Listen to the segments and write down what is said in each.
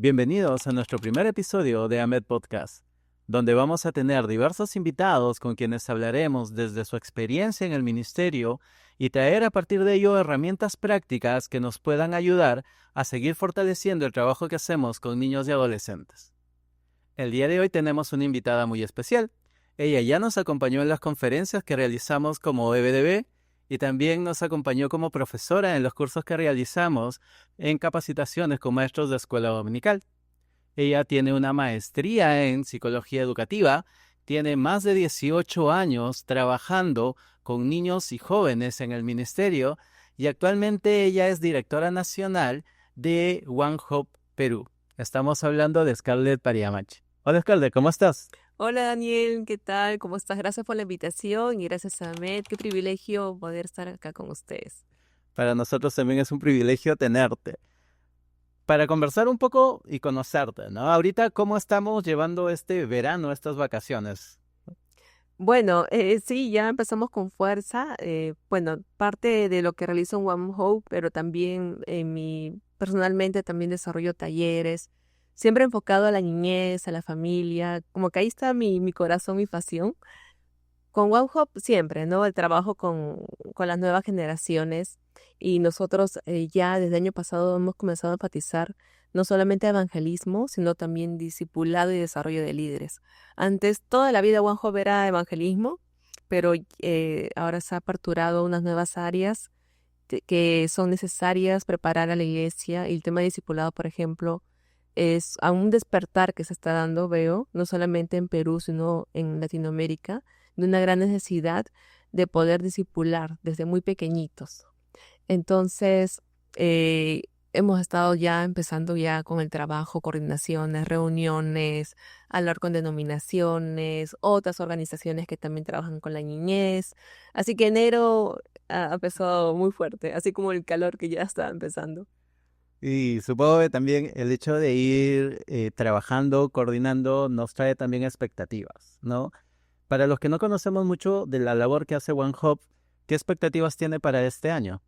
Bienvenidos a nuestro primer episodio de AMED Podcast, donde vamos a tener diversos invitados con quienes hablaremos desde su experiencia en el ministerio y traer a partir de ello herramientas prácticas que nos puedan ayudar a seguir fortaleciendo el trabajo que hacemos con niños y adolescentes. El día de hoy tenemos una invitada muy especial. Ella ya nos acompañó en las conferencias que realizamos como EBDB y también nos acompañó como profesora en los cursos que realizamos en capacitaciones con maestros de escuela dominical. Ella tiene una maestría en psicología educativa, tiene más de 18 años trabajando con niños y jóvenes en el ministerio y actualmente ella es directora nacional de One Hope Perú. Estamos hablando de Scarlett Pariamach. Hola Scarlett, ¿cómo estás? Hola Daniel, ¿qué tal? ¿Cómo estás? Gracias por la invitación y gracias a Ahmed. Qué privilegio poder estar acá con ustedes. Para nosotros también es un privilegio tenerte. Para conversar un poco y conocerte, ¿no? Ahorita, ¿cómo estamos llevando este verano, estas vacaciones? Bueno, sí, ya empezamos con fuerza. Bueno, parte de lo que realizo en One Hope, pero también personalmente también desarrollo talleres, siempre enfocado a la niñez, a la familia. Como que ahí está mi corazón, mi pasión. Con One Hope siempre, ¿no? El trabajo con las nuevas generaciones y nosotros ya desde el año pasado hemos comenzado a enfatizar no solamente evangelismo, sino también discipulado y desarrollo de líderes. Antes, toda la vida One Hope era evangelismo, pero ahora se ha aperturado unas nuevas áreas que son necesarias preparar a la iglesia y el tema de discipulado, por ejemplo, es a un despertar que se está dando, veo, no solamente en Perú, sino en Latinoamérica, de una gran necesidad de poder discipular desde muy pequeñitos. Entonces, hemos estado ya empezando ya con el trabajo, coordinaciones, reuniones, hablar con denominaciones, otras organizaciones que también trabajan con la niñez. Así que enero ha empezado muy fuerte, así como el calor que ya está empezando. Y supongo que también el hecho de ir trabajando, coordinando, nos trae también expectativas, ¿no? Para los que no conocemos mucho de la labor que hace One Hope, ¿qué expectativas tiene para este año?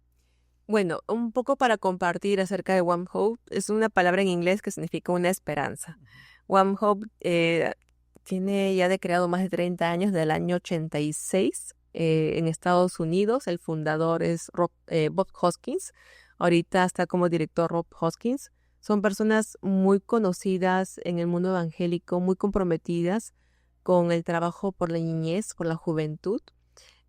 Bueno, un poco para compartir acerca de One Hope, es una palabra en inglés que significa una esperanza. One Hope tiene ya de creado más de 30 años, del año 86, en Estados Unidos. El fundador es Bob Hoskins. Ahorita está como director Rob Hoskins. Son personas muy conocidas en el mundo evangélico, muy comprometidas con el trabajo por la niñez, por la juventud.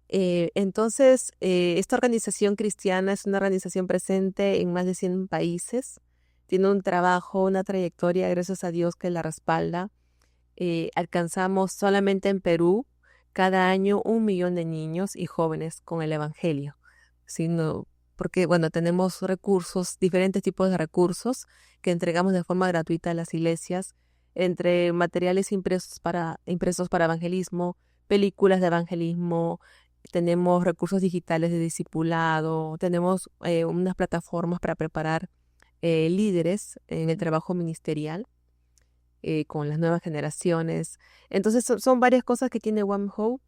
Entonces, esta organización cristiana es una organización presente en más de 100 países. Tiene un trabajo, una trayectoria, gracias a Dios, que la respalda. Alcanzamos solamente en Perú cada año 1 millón de niños y jóvenes con el Evangelio. Sino porque, bueno, tenemos recursos, diferentes tipos de recursos que entregamos de forma gratuita a las iglesias, entre materiales impresos para evangelismo, películas de evangelismo. Tenemos recursos digitales de discipulado, tenemos unas plataformas para preparar líderes en el trabajo ministerial con las nuevas generaciones. Entonces son varias cosas que tiene One Hope,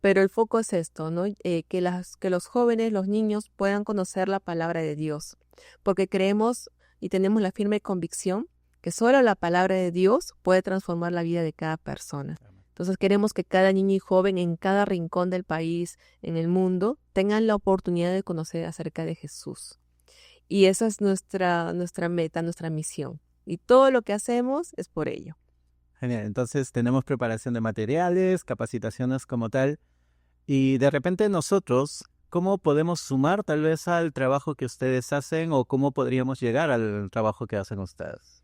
pero el foco es esto, ¿no? Que los jóvenes, los niños puedan conocer la palabra de Dios, porque creemos y tenemos la firme convicción que solo la palabra de Dios puede transformar la vida de cada persona. Entonces queremos que cada niño y joven en cada rincón del país, en el mundo, tengan la oportunidad de conocer acerca de Jesús. Y esa es nuestra meta, nuestra misión. Y todo lo que hacemos es por ello. Genial, entonces tenemos preparación de materiales, capacitaciones como tal, y de repente nosotros, ¿cómo podemos sumar tal vez al trabajo que ustedes hacen o cómo podríamos llegar al trabajo que hacen ustedes?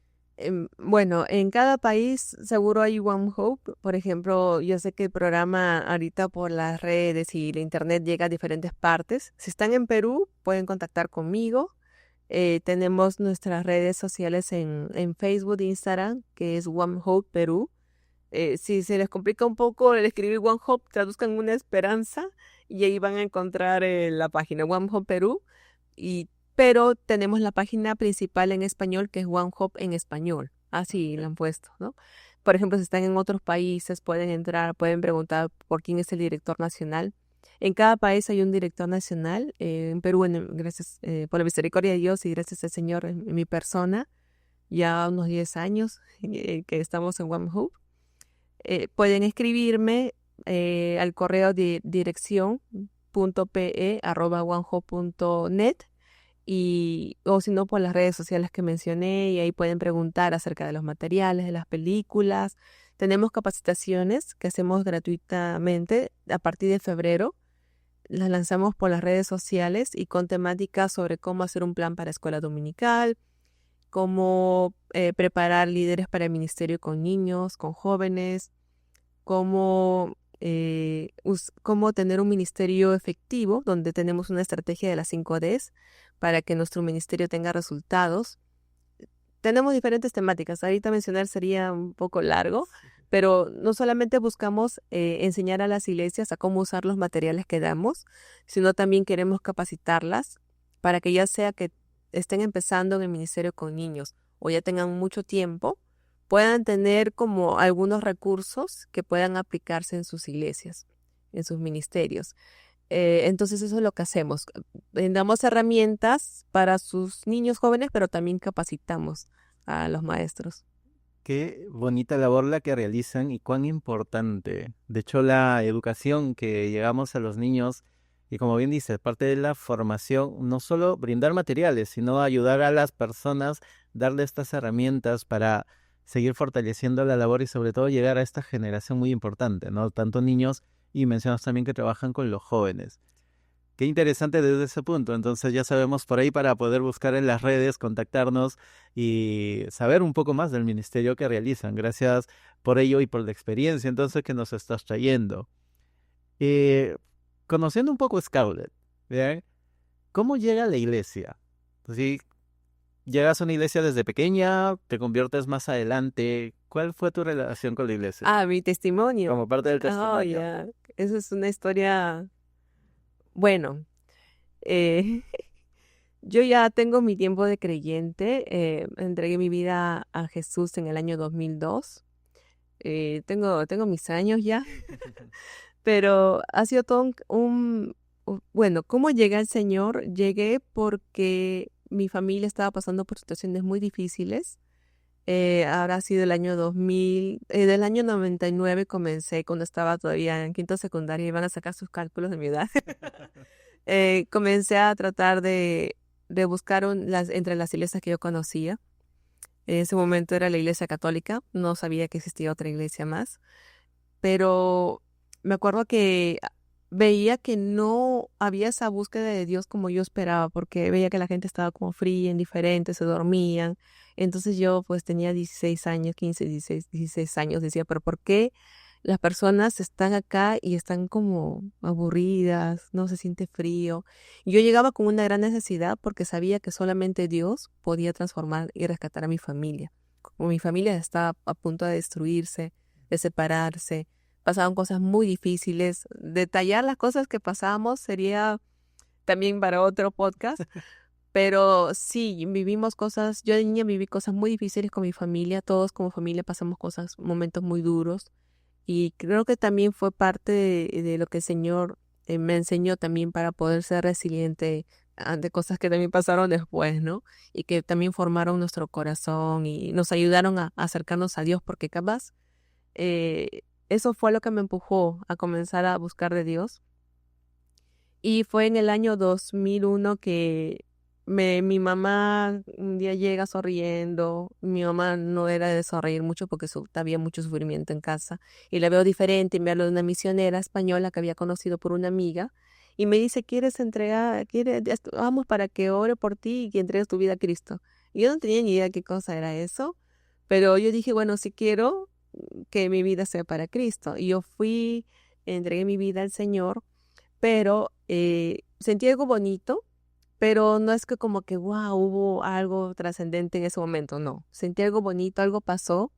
Bueno, en cada país seguro hay One Hope. Por ejemplo, yo sé que el programa ahorita por las redes y la internet llega a diferentes partes. Si están en Perú, pueden contactar conmigo. Tenemos nuestras redes sociales en Facebook e Instagram, que es One Hope Perú. Si se les complica un poco el escribir One Hope, traduzcan una esperanza y ahí van a encontrar la página One Hope Perú. Pero tenemos la página principal en español, que es One Hope en español. Así lo han puesto, ¿no? Por ejemplo, si están en otros países, pueden entrar, pueden preguntar por quién es el director nacional. En cada país hay un director nacional. En Perú, gracias por la misericordia de Dios y gracias al Señor en mi persona, ya unos 10 años que estamos en One Hope. Pueden escribirme al correo de dirección.pe@onehope.net o si no por las redes sociales que mencioné, y ahí pueden preguntar acerca de los materiales, de las películas. Tenemos capacitaciones que hacemos gratuitamente a partir de febrero. Las lanzamos por las redes sociales y con temáticas sobre cómo hacer un plan para escuela dominical, cómo preparar líderes para el ministerio con niños, con jóvenes, cómo tener un ministerio efectivo, donde tenemos una estrategia de las 5Ds para que nuestro ministerio tenga resultados. Tenemos diferentes temáticas. Ahorita mencionar sería un poco largo, pero no solamente buscamos enseñar a las iglesias a cómo usar los materiales que damos, sino también queremos capacitarlas para que ya sea que estén empezando en el ministerio con niños o ya tengan mucho tiempo, puedan tener como algunos recursos que puedan aplicarse en sus iglesias, en sus ministerios. Entonces eso es lo que hacemos. Damos herramientas para sus niños jóvenes, pero también capacitamos a los maestros. Qué bonita labor la que realizan y cuán importante. De hecho, la educación que llegamos a los niños, y como bien dices, parte de la formación, no solo brindar materiales, sino ayudar a las personas, darle estas herramientas para seguir fortaleciendo la labor y sobre todo llegar a esta generación muy importante, ¿no? Tanto niños y mencionas también que trabajan con los jóvenes. Qué interesante desde ese punto. Entonces ya sabemos por ahí para poder buscar en las redes, contactarnos y saber un poco más del ministerio que realizan. Gracias por ello y por la experiencia entonces que nos estás trayendo. Eh, Conociendo un poco Scarlett, ¿bien? ¿Cómo llega a la iglesia? ¿Sí? ¿Llegas a una iglesia desde pequeña? ¿Te conviertes más adelante? ¿Cuál fue tu relación con la iglesia? Mi testimonio. Como parte del testimonio. Ya. Esa es una historia. Bueno, eh, yo ya tengo mi tiempo de creyente. Entregué mi vida a Jesús en el año 2002. Tengo mis años ya, pero ha sido todo bueno, ¿cómo llegué al Señor? Llegué porque mi familia estaba pasando por situaciones muy difíciles. Habrá sido el año 2000, del año 99 comencé, cuando estaba todavía en quinto secundaria, iban a sacar sus cálculos de mi edad. Comencé a tratar de buscar entre las iglesias que yo conocía. En ese momento era la iglesia católica, no sabía que existía otra iglesia más, pero me acuerdo que veía que no había esa búsqueda de Dios como yo esperaba, porque veía que la gente estaba como fría, indiferente, se dormían. Entonces yo pues tenía 16 años, 15, 16 años, decía, pero ¿por qué las personas están acá y están como aburridas, no se siente frío? Y yo llegaba con una gran necesidad porque sabía que solamente Dios podía transformar y rescatar a mi familia. Como mi familia estaba a punto de destruirse, de separarse, pasaban cosas muy difíciles. Detallar las cosas que pasábamos sería también para otro podcast, pero sí, vivimos cosas, yo de niña viví cosas muy difíciles con mi familia, todos como familia pasamos momentos muy duros, y creo que también fue parte de lo que el Señor me enseñó también para poder ser resiliente ante cosas que también pasaron después, ¿no? Y que también formaron nuestro corazón y nos ayudaron a acercarnos a Dios, porque capaz eso fue lo que me empujó a comenzar a buscar de Dios. Y fue en el año 2001 que mi mamá un día llega sonriendo. Mi mamá no era de sonreír mucho porque había mucho sufrimiento en casa. Y la veo diferente, y me habla de una misionera española que había conocido por una amiga. Y me dice, vamos para que ore por ti y que entregues tu vida a Cristo? Y yo no tenía ni idea qué cosa era eso, pero yo dije, bueno, si quiero que mi vida sea para Cristo. Y yo entregué mi vida al Señor, pero sentí algo bonito, pero no es que como que, wow, hubo algo trascendente en ese momento, no. Sentí algo bonito, algo pasó,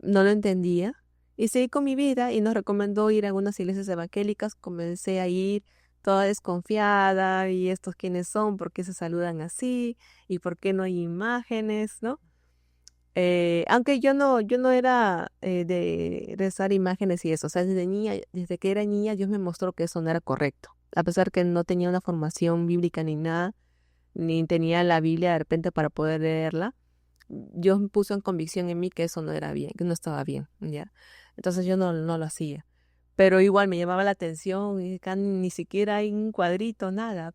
no lo entendía, y seguí con mi vida, y nos recomendó ir a algunas iglesias evangélicas. Comencé a ir toda desconfiada, y estos quiénes son, por qué se saludan así, y por qué no hay imágenes, ¿no? Aunque yo no era de rezar imágenes y eso, o sea, desde que era niña, Dios me mostró que eso no era correcto. A pesar que no tenía una formación bíblica ni nada, ni tenía la Biblia de repente para poder leerla, Dios puso en convicción en mí que eso no era bien, que no estaba bien, ¿ya? Entonces yo no lo hacía. Pero igual me llamaba la atención y acá ni siquiera hay un cuadrito, nada.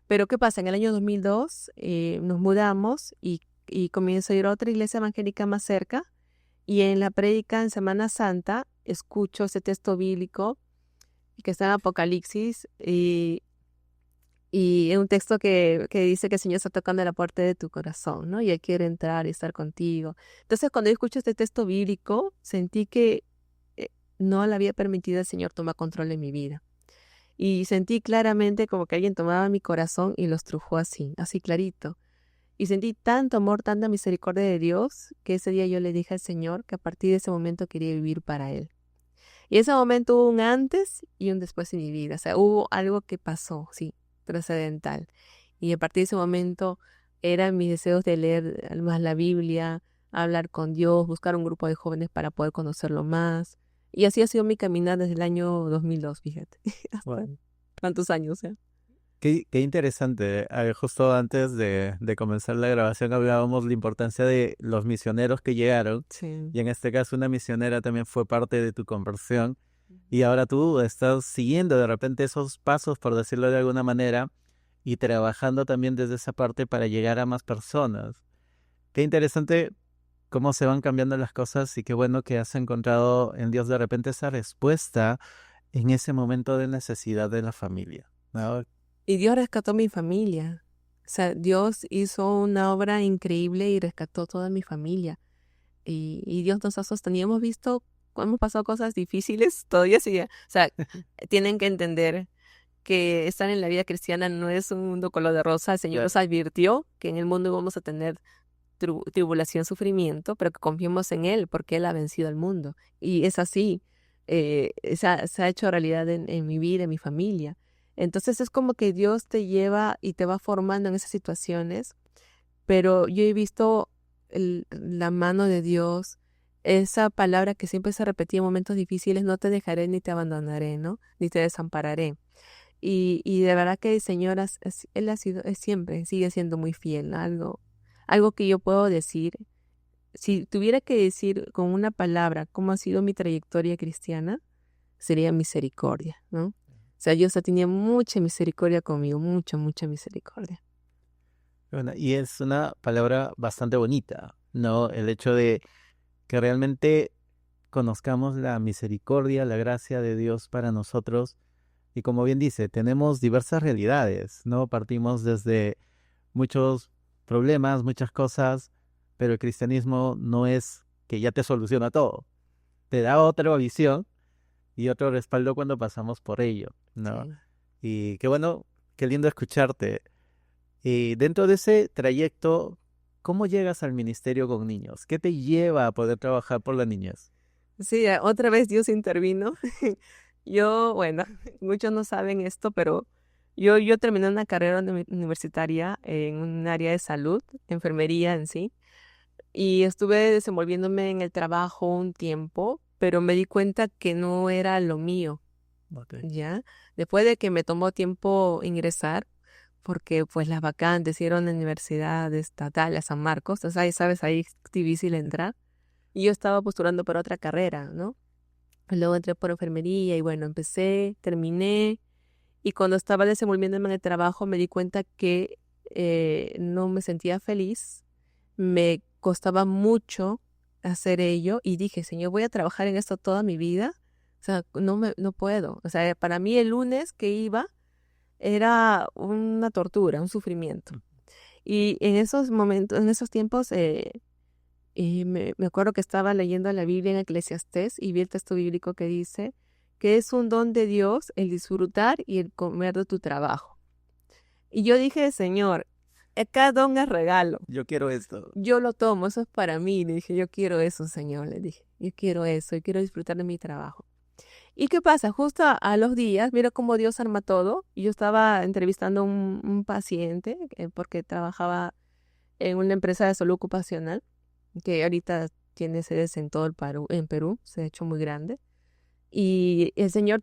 Pero ¿qué pasa? En el año 2002 nos mudamos y comienzo a ir a otra iglesia evangélica más cerca y en la prédica en Semana Santa escucho ese texto bíblico que está en Apocalipsis y es un texto que dice que el Señor está tocando la puerta de tu corazón, ¿no? Y Él quiere entrar y estar contigo. Entonces, cuando yo escucho este texto bíblico, sentí que no le había permitido al Señor tomar control de mi vida. Y sentí claramente como que alguien tomaba mi corazón y lo estrujó así, así clarito. Y sentí tanto amor, tanta misericordia de Dios, que ese día yo le dije al Señor que a partir de ese momento quería vivir para Él. Y ese momento hubo un antes y un después en mi vida. O sea, hubo algo que pasó, sí, trascendental. Y a partir de ese momento eran mis deseos de leer más la Biblia, hablar con Dios, buscar un grupo de jóvenes para poder conocerlo más. Y así ha sido mi caminar desde el año 2002, fíjate. Hasta Bueno, tantos años, ¿eh? qué interesante. Justo antes de comenzar la grabación hablábamos la importancia de los misioneros que llegaron. Sí. Y en este caso una misionera también fue parte de tu conversión. Y ahora tú estás siguiendo de repente esos pasos, por decirlo de alguna manera, y trabajando también desde esa parte para llegar a más personas. Qué interesante cómo se van cambiando las cosas y qué bueno que has encontrado en Dios de repente esa respuesta en ese momento de necesidad de la familia, ¿no? Y Dios rescató mi familia. O sea, Dios hizo una obra increíble y rescató toda mi familia. Y Dios nos ha sostenido. Hemos visto, hemos pasado cosas difíciles, todavía sigue. O sea, tienen que entender que estar en la vida cristiana no es un mundo color de rosa. El Señor Claro. nos advirtió que en el mundo íbamos a tener tribulación, sufrimiento, pero que confiemos en Él porque Él ha vencido al mundo. Y es así. Se ha hecho realidad en mi vida, en mi familia. Entonces es como que Dios te lleva y te va formando en esas situaciones, pero yo he visto la mano de Dios, esa palabra que siempre se repetía en momentos difíciles: no te dejaré ni te abandonaré, ¿no? Ni te desampararé. Y de verdad que el Señor, Él ha sido, es siempre, sigue siendo muy fiel, ¿no? Algo que yo puedo decir, si tuviera que decir con una palabra cómo ha sido mi trayectoria cristiana, sería misericordia, ¿no? O sea, Dios ha tenido mucha misericordia conmigo, mucha, mucha misericordia. Bueno, y es una palabra bastante bonita, ¿no? El hecho de que realmente conozcamos la misericordia, la gracia de Dios para nosotros. Y como bien dice, tenemos diversas realidades, ¿no? Partimos desde muchos problemas, muchas cosas, pero el cristianismo no es que ya te soluciona todo. Te da otra visión y otro respaldo cuando pasamos por ello, ¿no? Sí. Y qué bueno, qué lindo escucharte. Y dentro de ese trayecto, ¿cómo llegas al ministerio con niños? ¿Qué te lleva a poder trabajar por las niñas? Sí, otra vez Dios intervino. Yo, bueno, muchos no saben esto, pero yo terminé una carrera universitaria en un área de salud, enfermería en sí, y estuve desenvolviéndome en el trabajo un tiempo, pero me di cuenta que no era lo mío, Ok. ¿ya? Después de que me tomó tiempo ingresar, porque pues las vacantes hicieron en la Universidad Estatal de San Marcos, entonces ahí, sabes, ahí es difícil entrar, y yo estaba postulando por otra carrera, ¿no? Luego entré por enfermería y bueno, empecé, terminé, y cuando estaba desenvolviéndome en el trabajo me di cuenta que no me sentía feliz, me costaba mucho hacer ello y dije: Señor, voy a trabajar en esto toda mi vida. O sea, no puedo. O sea, para mí el lunes que iba era una tortura, un sufrimiento. Y en esos momentos, en esos tiempos, y me acuerdo que estaba leyendo la Biblia en Eclesiastés y vi el texto bíblico que dice que es un don de Dios el disfrutar y el comer de tu trabajo. Y yo dije: Señor, cada don es regalo. Yo quiero esto. Yo lo tomo, eso es para mí. Le dije: yo quiero eso, Señor. Le dije: yo quiero eso, y quiero disfrutar de mi trabajo. ¿Y qué pasa? Justo a los días, mira cómo Dios arma todo. Y yo estaba entrevistando a un paciente porque trabajaba en una empresa de salud ocupacional que ahorita tiene sedes en todo el Perú, se ha hecho muy grande. Y el señor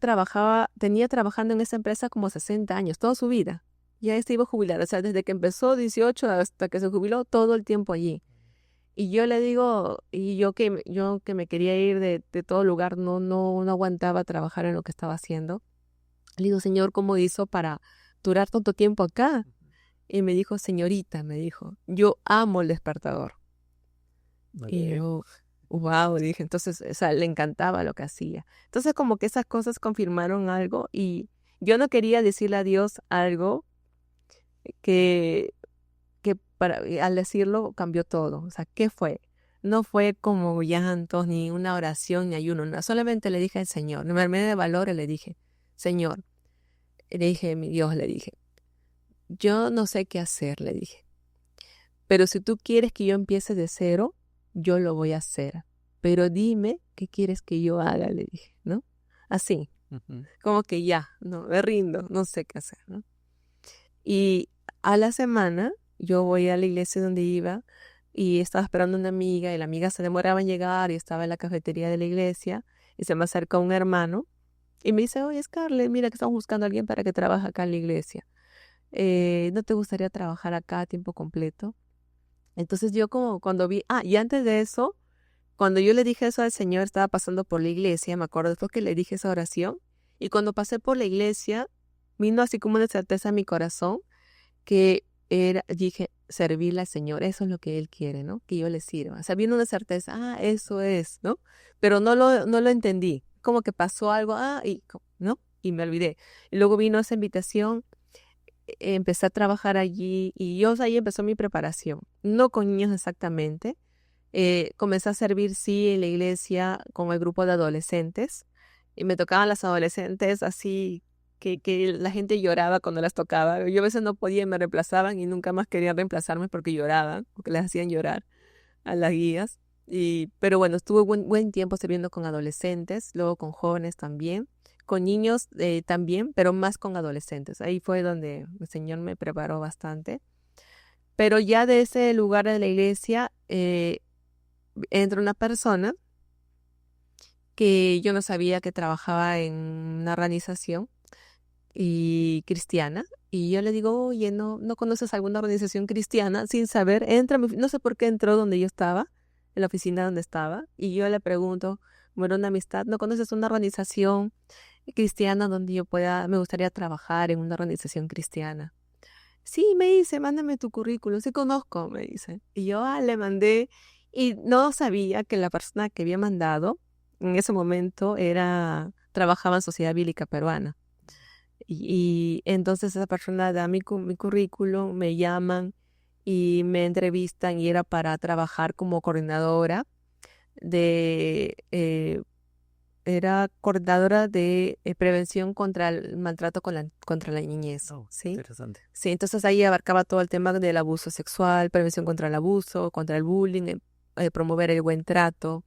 tenía trabajando en esa empresa como 60 años, toda su vida. Ya se iba a jubilar, o sea, desde que empezó 18 hasta que se jubiló, todo el tiempo allí. Y yo le digo, y yo que me quería ir de todo lugar, no aguantaba trabajar en lo que estaba haciendo. Le digo, Señor, ¿cómo hizo para durar tanto tiempo acá? Y me dijo, señorita, me dijo, yo amo el despertador. Y Ok. yo, wow, dije, entonces, o sea, le encantaba lo que hacía. Entonces, como que esas cosas confirmaron algo y yo no quería decirle a Dios algo que, al decirlo cambió todo. O sea, ¿qué fue? No fue como llantos, ni una oración, ni ayuno, no. Solamente le dije al Señor, me armé de valor y le dije, Señor, le dije, mi Dios, le dije, yo no sé qué hacer, le dije. Pero si tú quieres que yo empiece de cero, yo lo voy a hacer. Pero dime qué quieres que yo haga, le dije, ¿no? Así, Ujú. como que ya, no, me rindo, no sé qué hacer, ¿no? Y a la semana yo voy a la iglesia donde iba y estaba esperando a una amiga y la amiga se demoraba en llegar y estaba en la cafetería de la iglesia y se me acerca un hermano y me dice, oye, Scarlett, mira que estamos buscando a alguien para que trabaje acá en la iglesia. ¿No te gustaría trabajar acá a tiempo completo? Entonces yo como cuando vi, y antes de eso, cuando yo le dije eso al Señor, estaba pasando por la iglesia, me acuerdo después que le dije esa oración, y cuando pasé por la iglesia, vino así como una certeza en mi corazón, que dije, servirle al Señor, eso es lo que Él quiere, ¿no? Que yo le sirva. O sea, vino una certeza, eso es, ¿no? Pero no lo entendí, como que pasó algo, ¿no? Y me olvidé. Y luego vino esa invitación, empecé a trabajar allí y yo, o sea, ahí empezó mi preparación, no con niños exactamente. Comencé a servir, sí, en la iglesia con el grupo de adolescentes y me tocaban las adolescentes así que la gente lloraba cuando las tocaba. Yo a veces no podía y me reemplazaban y nunca más querían reemplazarme porque lloraban, porque les hacían llorar a las guías. Pero bueno, estuve buen tiempo sirviendo con adolescentes, luego con jóvenes también, con niños también, pero más con adolescentes. Ahí fue donde el Señor me preparó bastante. Pero ya de ese lugar de la iglesia entra una persona que yo no sabía que trabajaba en una organización y cristiana. Y yo le digo, oye, ¿no conoces alguna organización cristiana? Sin saber, no sé por qué entró donde yo estaba, en la oficina donde estaba, y yo le pregunto, bueno, una amistad, ¿no conoces una organización cristiana donde me gustaría trabajar en una organización cristiana? Sí, me dice, mándame tu currículum, sí conozco, me dice. Y yo le mandé, y no sabía que la persona que había mandado en ese momento trabajaba en Sociedad Bíblica Peruana. Y entonces esa persona da mi currículum, me llaman y me entrevistan y era para trabajar como coordinadora de, era coordinadora de prevención contra el maltrato contra la niñez, Oh, ¿sí? interesante. Sí, entonces ahí abarcaba todo el tema del abuso sexual, prevención contra el abuso, contra el bullying, promover el buen trato.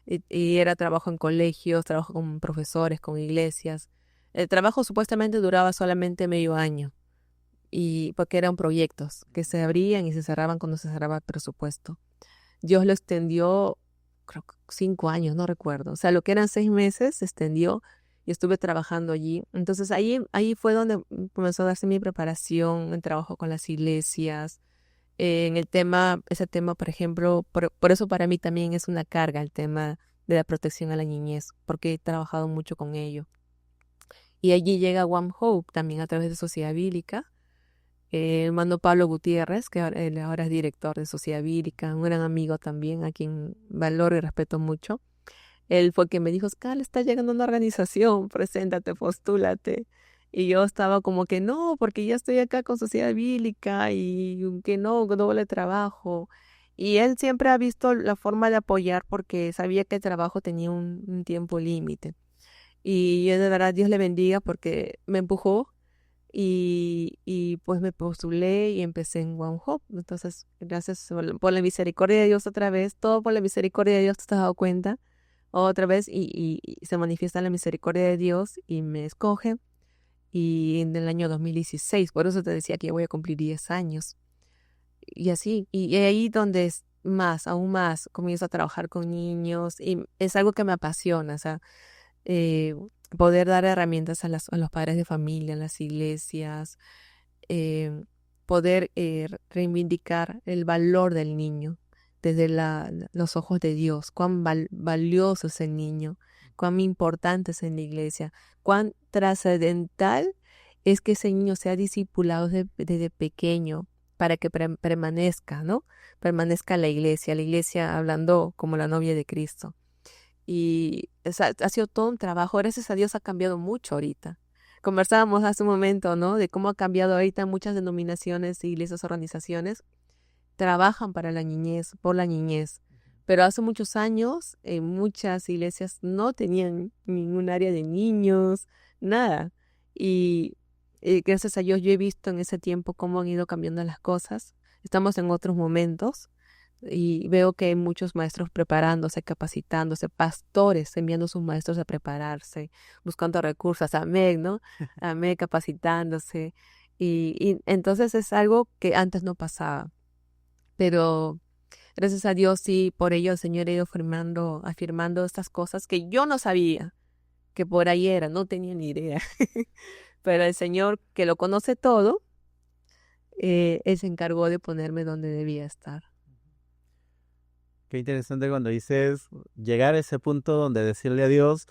Y era trabajo en colegios, trabajo con profesores, con iglesias. El trabajo supuestamente duraba solamente medio año, y porque eran proyectos que se abrían y se cerraban cuando se cerraba el presupuesto. Dios lo extendió, creo que 5 años, no recuerdo. O sea, lo que eran 6 meses se extendió y estuve trabajando allí. Entonces ahí fue donde comenzó a darse mi preparación, el trabajo con las iglesias, en ese tema, por ejemplo, por eso para mí también es una carga el tema de la protección a la niñez, porque he trabajado mucho con ello. Y allí llega One Hope también a través de Sociedad Bíblica. El hermano Pablo Gutiérrez, que él ahora es director de Sociedad Bíblica, un gran amigo también, a quien valoro y respeto mucho. Él fue quien me dijo, Scal, está llegando una organización, preséntate, postúlate. Y yo estaba como que no, porque ya estoy acá con Sociedad Bíblica y que no, doble trabajo. Y él siempre ha visto la forma de apoyar porque sabía que el trabajo tenía un tiempo límite. Y yo de verdad, Dios le bendiga porque me empujó y pues me postulé y empecé en One Hope. Entonces, gracias por la misericordia de Dios otra vez, todo por la misericordia de Dios, ¿te has dado cuenta? Otra vez y se manifiesta la misericordia de Dios y me escoge y en el año 2016, por eso te decía que ya voy a cumplir 10 años y así, y ahí donde es más, aún más, comienzo a trabajar con niños y es algo que me apasiona, o sea, eh, poder dar herramientas a los padres de familia, en las iglesias, eh, poder reivindicar el valor del niño, desde los ojos de Dios, cuán valioso es el niño, cuán importante es en la iglesia, cuán trascendental es que ese niño sea discipulado desde pequeño para que permanezca, ¿no? Permanezca la iglesia hablando como la novia de Cristo. Y ha sido todo un trabajo. Gracias a Dios ha cambiado mucho ahorita. Conversábamos hace un momento, ¿no? De cómo ha cambiado ahorita muchas denominaciones, iglesias, organizaciones. Trabajan para la niñez, por la niñez. Pero hace muchos años, muchas iglesias no tenían ningún área de niños, nada. Y gracias a Dios yo he visto en ese tiempo cómo han ido cambiando las cosas. Estamos en otros momentos. Y veo que hay muchos maestros preparándose, capacitándose, pastores enviando a sus maestros a prepararse, buscando recursos, AMEC, ¿no? AMEC capacitándose. Y entonces es algo que antes no pasaba. Pero gracias a Dios sí, por ello el Señor ha ido afirmando estas cosas que yo no sabía que por ahí era, no tenía ni idea. Pero el Señor, que lo conoce todo, Él se encargó de ponerme donde debía estar. Qué interesante cuando dices llegar a ese punto donde decirle a Dios,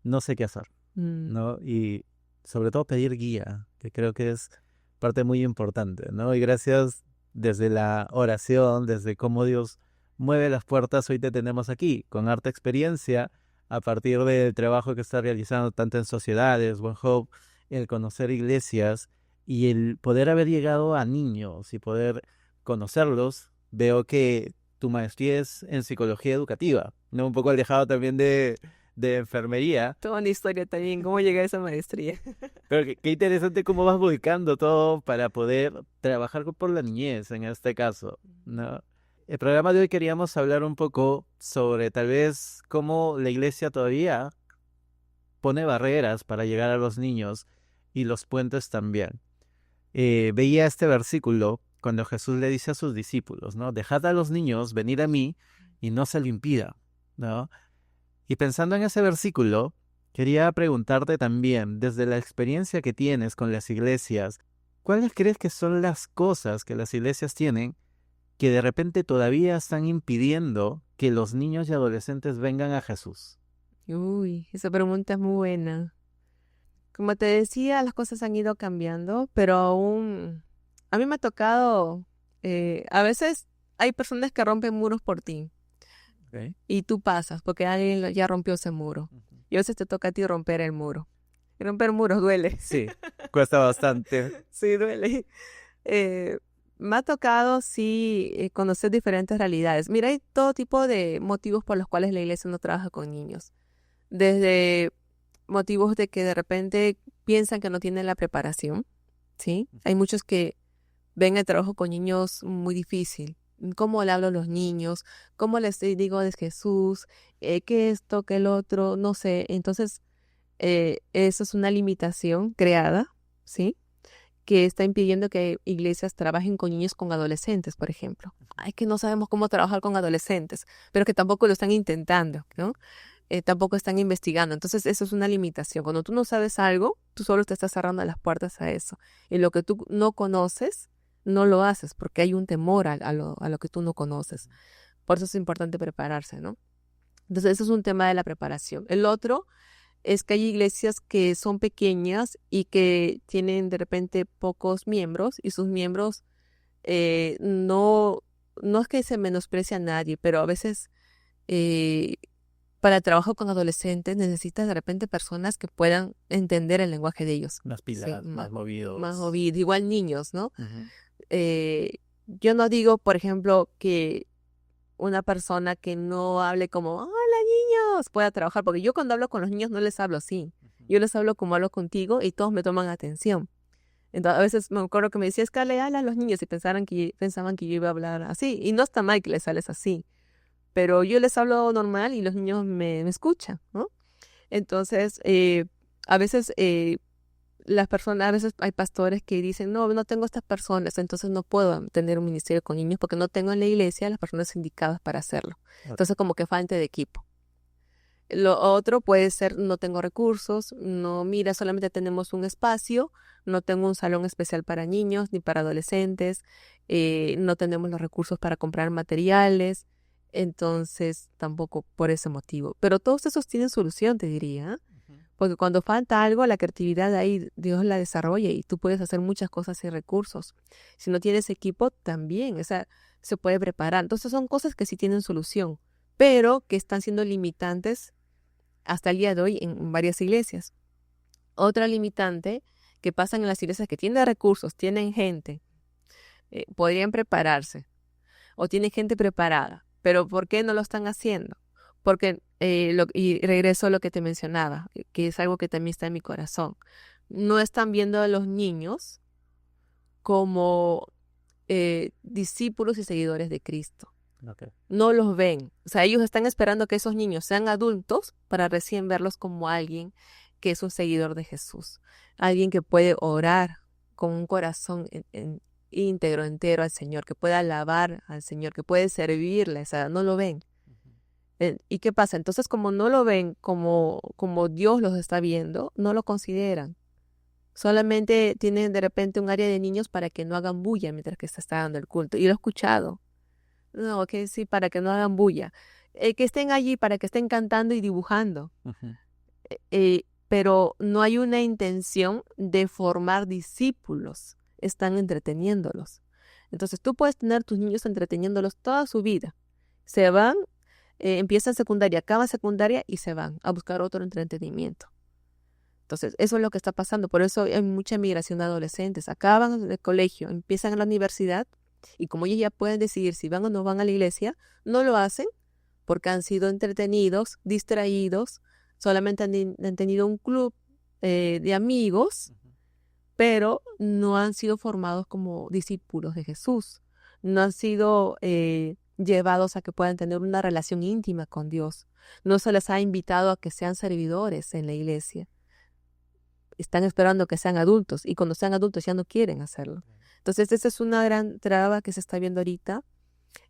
no sé qué hacer, ¿no? Y sobre todo pedir guía, que creo que es parte muy importante, ¿no? Y gracias desde la oración, desde cómo Dios mueve las puertas, hoy te tenemos aquí, con harta experiencia, a partir del trabajo que estás realizando tanto en sociedades, One Hope, el conocer iglesias y el poder haber llegado a niños y poder conocerlos. Veo que tu maestría es en psicología educativa, ¿no? Un poco alejado también de enfermería. Toda una historia también, cómo llegué a esa maestría. Pero qué interesante cómo vas ubicando todo para poder trabajar por la niñez, en este caso, ¿no? El programa de hoy queríamos hablar un poco sobre tal vez cómo la iglesia todavía pone barreras para llegar a los niños y los puentes también. Veía este versículo cuando Jesús le dice a sus discípulos, ¿no? Dejad a los niños venir a mí y no se lo impida, ¿no? Y pensando en ese versículo, quería preguntarte también, desde la experiencia que tienes con las iglesias, ¿cuáles crees que son las cosas que las iglesias tienen que de repente todavía están impidiendo que los niños y adolescentes vengan a Jesús? Uy, esa pregunta es muy buena. Como te decía, las cosas han ido cambiando, pero aún a mí me ha tocado, a veces hay personas que rompen muros por ti. Okay. Y tú pasas porque alguien ya rompió ese muro. Y a veces te toca a ti romper el muro. Y romper muros duele. Sí, cuesta bastante. Sí, duele. Me ha tocado, sí, conocer diferentes realidades. Mira, hay todo tipo de motivos por los cuales la iglesia no trabaja con niños. Desde motivos de que de repente piensan que no tienen la preparación, ¿sí? Hay muchos que ven el trabajo con niños muy difícil. ¿Cómo le hablo a los niños? ¿Cómo les digo de Jesús? ¿Qué esto, qué el otro? No sé. Entonces, eso es una limitación creada, ¿sí? Que está impidiendo que iglesias trabajen con niños, con adolescentes, por ejemplo. Ay, que no sabemos cómo trabajar con adolescentes, pero que tampoco lo están intentando, ¿no? Tampoco están investigando. Entonces, eso es una limitación. Cuando tú no sabes algo, tú solo te estás cerrando las puertas a eso. Y lo que tú no conoces, no lo haces porque hay un temor a lo que tú no conoces. Por eso es importante prepararse, ¿no? Entonces, eso es un tema de la preparación. El otro es que hay iglesias que son pequeñas y que tienen de repente pocos miembros y sus miembros no es que se menosprecie a nadie, pero a veces para el trabajo con adolescentes necesitas de repente personas que puedan entender el lenguaje de ellos. Más pilas, Sí, más movidos. más movidos, igual niños, ¿no? Yo no digo, por ejemplo, que una persona que no hable como, hola niños, pueda trabajar, porque yo cuando hablo con los niños no les hablo así. Yo les hablo como hablo contigo y todos me toman atención. Entonces, a veces me acuerdo que me decía, es que le habla a los niños y pensaban que yo iba a hablar así. Y no está mal que les hables así, pero yo les hablo normal y los niños me escuchan, ¿no? Entonces, a veces las personas, a veces hay pastores que dicen, no tengo estas personas, entonces no puedo tener un ministerio con niños porque no tengo en la iglesia las personas indicadas para hacerlo. Okay. Entonces como que falta de equipo. Lo otro puede ser, no tengo recursos, no, mira, solamente tenemos un espacio, no tengo un salón especial para niños ni para adolescentes, no tenemos los recursos para comprar materiales, entonces tampoco por ese motivo. Pero todos esos tienen solución, te diría, porque cuando falta algo, la creatividad ahí Dios la desarrolla y tú puedes hacer muchas cosas sin recursos. Si no tienes equipo, también, o sea, se puede preparar. Entonces son cosas que sí tienen solución, pero que están siendo limitantes hasta el día de hoy en varias iglesias. Otra limitante que pasa en las iglesias que tienen recursos, tienen gente, podrían prepararse o tienen gente preparada, pero ¿por qué no lo están haciendo? Porque, y regreso a lo que te mencionaba, que es algo que también está en mi corazón. No están viendo a los niños como discípulos y seguidores de Cristo. Okay. No los ven. O sea, ellos están esperando que esos niños sean adultos para recién verlos como alguien que es un seguidor de Jesús. Alguien que puede orar con un corazón íntegro, entero al Señor, que puede alabar al Señor, que puede servirle. O sea, no lo ven. ¿Y qué pasa? Entonces, como no lo ven como Dios los está viendo, no lo consideran. Solamente tienen de repente un área de niños para que no hagan bulla mientras que se está dando el culto. Y lo he escuchado. No, que sí, para que no hagan bulla. Que estén allí para que estén cantando y dibujando. Uh-huh. Pero no hay una intención de formar discípulos. Están entreteniéndolos. Entonces tú puedes tener tus niños entreteniéndolos toda su vida. Se van, empiezan secundaria, acaban secundaria y se van a buscar otro entretenimiento. Entonces, eso es lo que está pasando. Por eso hay mucha migración de adolescentes. Acaban el colegio, empiezan en la universidad y como ellos ya pueden decidir si van o no van a la iglesia, no lo hacen porque han sido entretenidos, distraídos, solamente han tenido un club de amigos, pero no han sido formados como discípulos de Jesús. No han sido llevados a que puedan tener una relación íntima con Dios. No se les ha invitado a que sean servidores en la iglesia. Están esperando que sean adultos y cuando sean adultos ya no quieren hacerlo. Entonces, esa es una gran traba que se está viendo ahorita.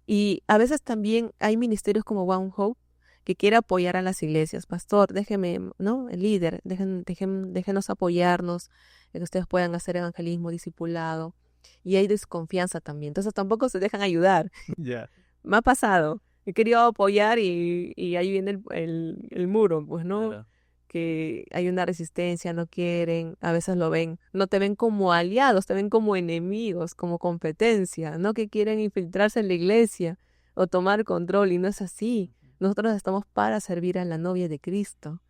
Y a veces también hay ministerios como One Hope que quiere apoyar a las iglesias. Pastor, déjeme, ¿no? El líder, déjenos apoyarnos, que ustedes puedan hacer evangelismo, discipulado. Y hay desconfianza también. Entonces, tampoco se dejan ayudar. Yeah. Me ha pasado. He querido apoyar y ahí viene el muro, pues, ¿no? Claro. Que hay una resistencia, no quieren, a veces lo ven, no te ven como aliados, te ven como enemigos, como competencia, no que quieren infiltrarse en la iglesia o tomar control, y no es así. Nosotros estamos para servir a la novia de Cristo,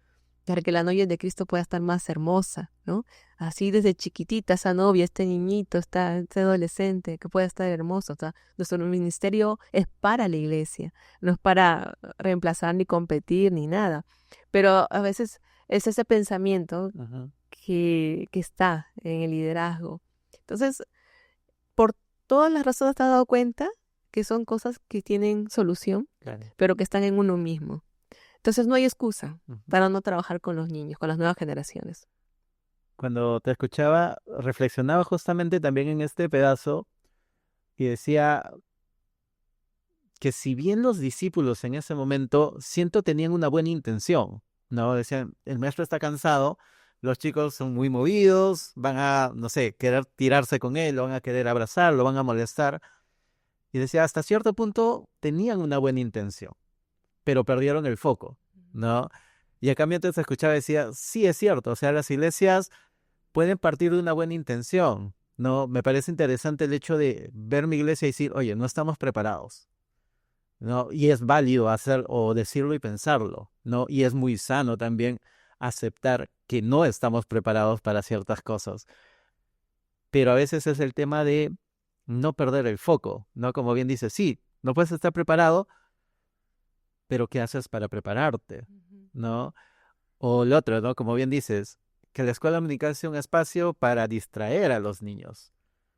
para que la novia de Cristo pueda estar más hermosa, ¿no? Así desde chiquitita, esa novia, este niñito, este adolescente, que pueda estar hermoso. O sea, nuestro ministerio es para la iglesia, no es para reemplazar ni competir ni nada. Pero a veces es ese pensamiento Uh-huh. que está en el liderazgo. Entonces, por todas las razones te has dado cuenta que son cosas que tienen solución, Claro. pero que están en uno mismo. Entonces no hay excusa Uh-huh. para no trabajar con los niños, con las nuevas generaciones. Cuando te escuchaba, reflexionaba justamente también en este pedazo y decía que si bien los discípulos en ese momento siento tenían una buena intención, ¿no? Decían, el maestro está cansado, los chicos son muy movidos, van a, no sé, querer tirarse con él, lo van a querer abrazar, lo van a molestar. Y decía, hasta cierto punto tenían una buena intención, pero perdieron el foco, ¿no? Y a cambio entonces escuchaba y decía, sí es cierto, o sea, las iglesias pueden partir de una buena intención, ¿no? Me parece interesante el hecho de ver mi iglesia y decir, oye, no estamos preparados, ¿no? Y es válido hacer o decirlo y pensarlo, ¿no? Y es muy sano también aceptar que no estamos preparados para ciertas cosas. Pero a veces es el tema de no perder el foco, ¿no? Como bien dices, sí, no puedes estar preparado, pero ¿qué haces para prepararte? ¿No? O lo otro, ¿no? Como bien dices, que la escuela dominical sea un espacio para distraer a los niños,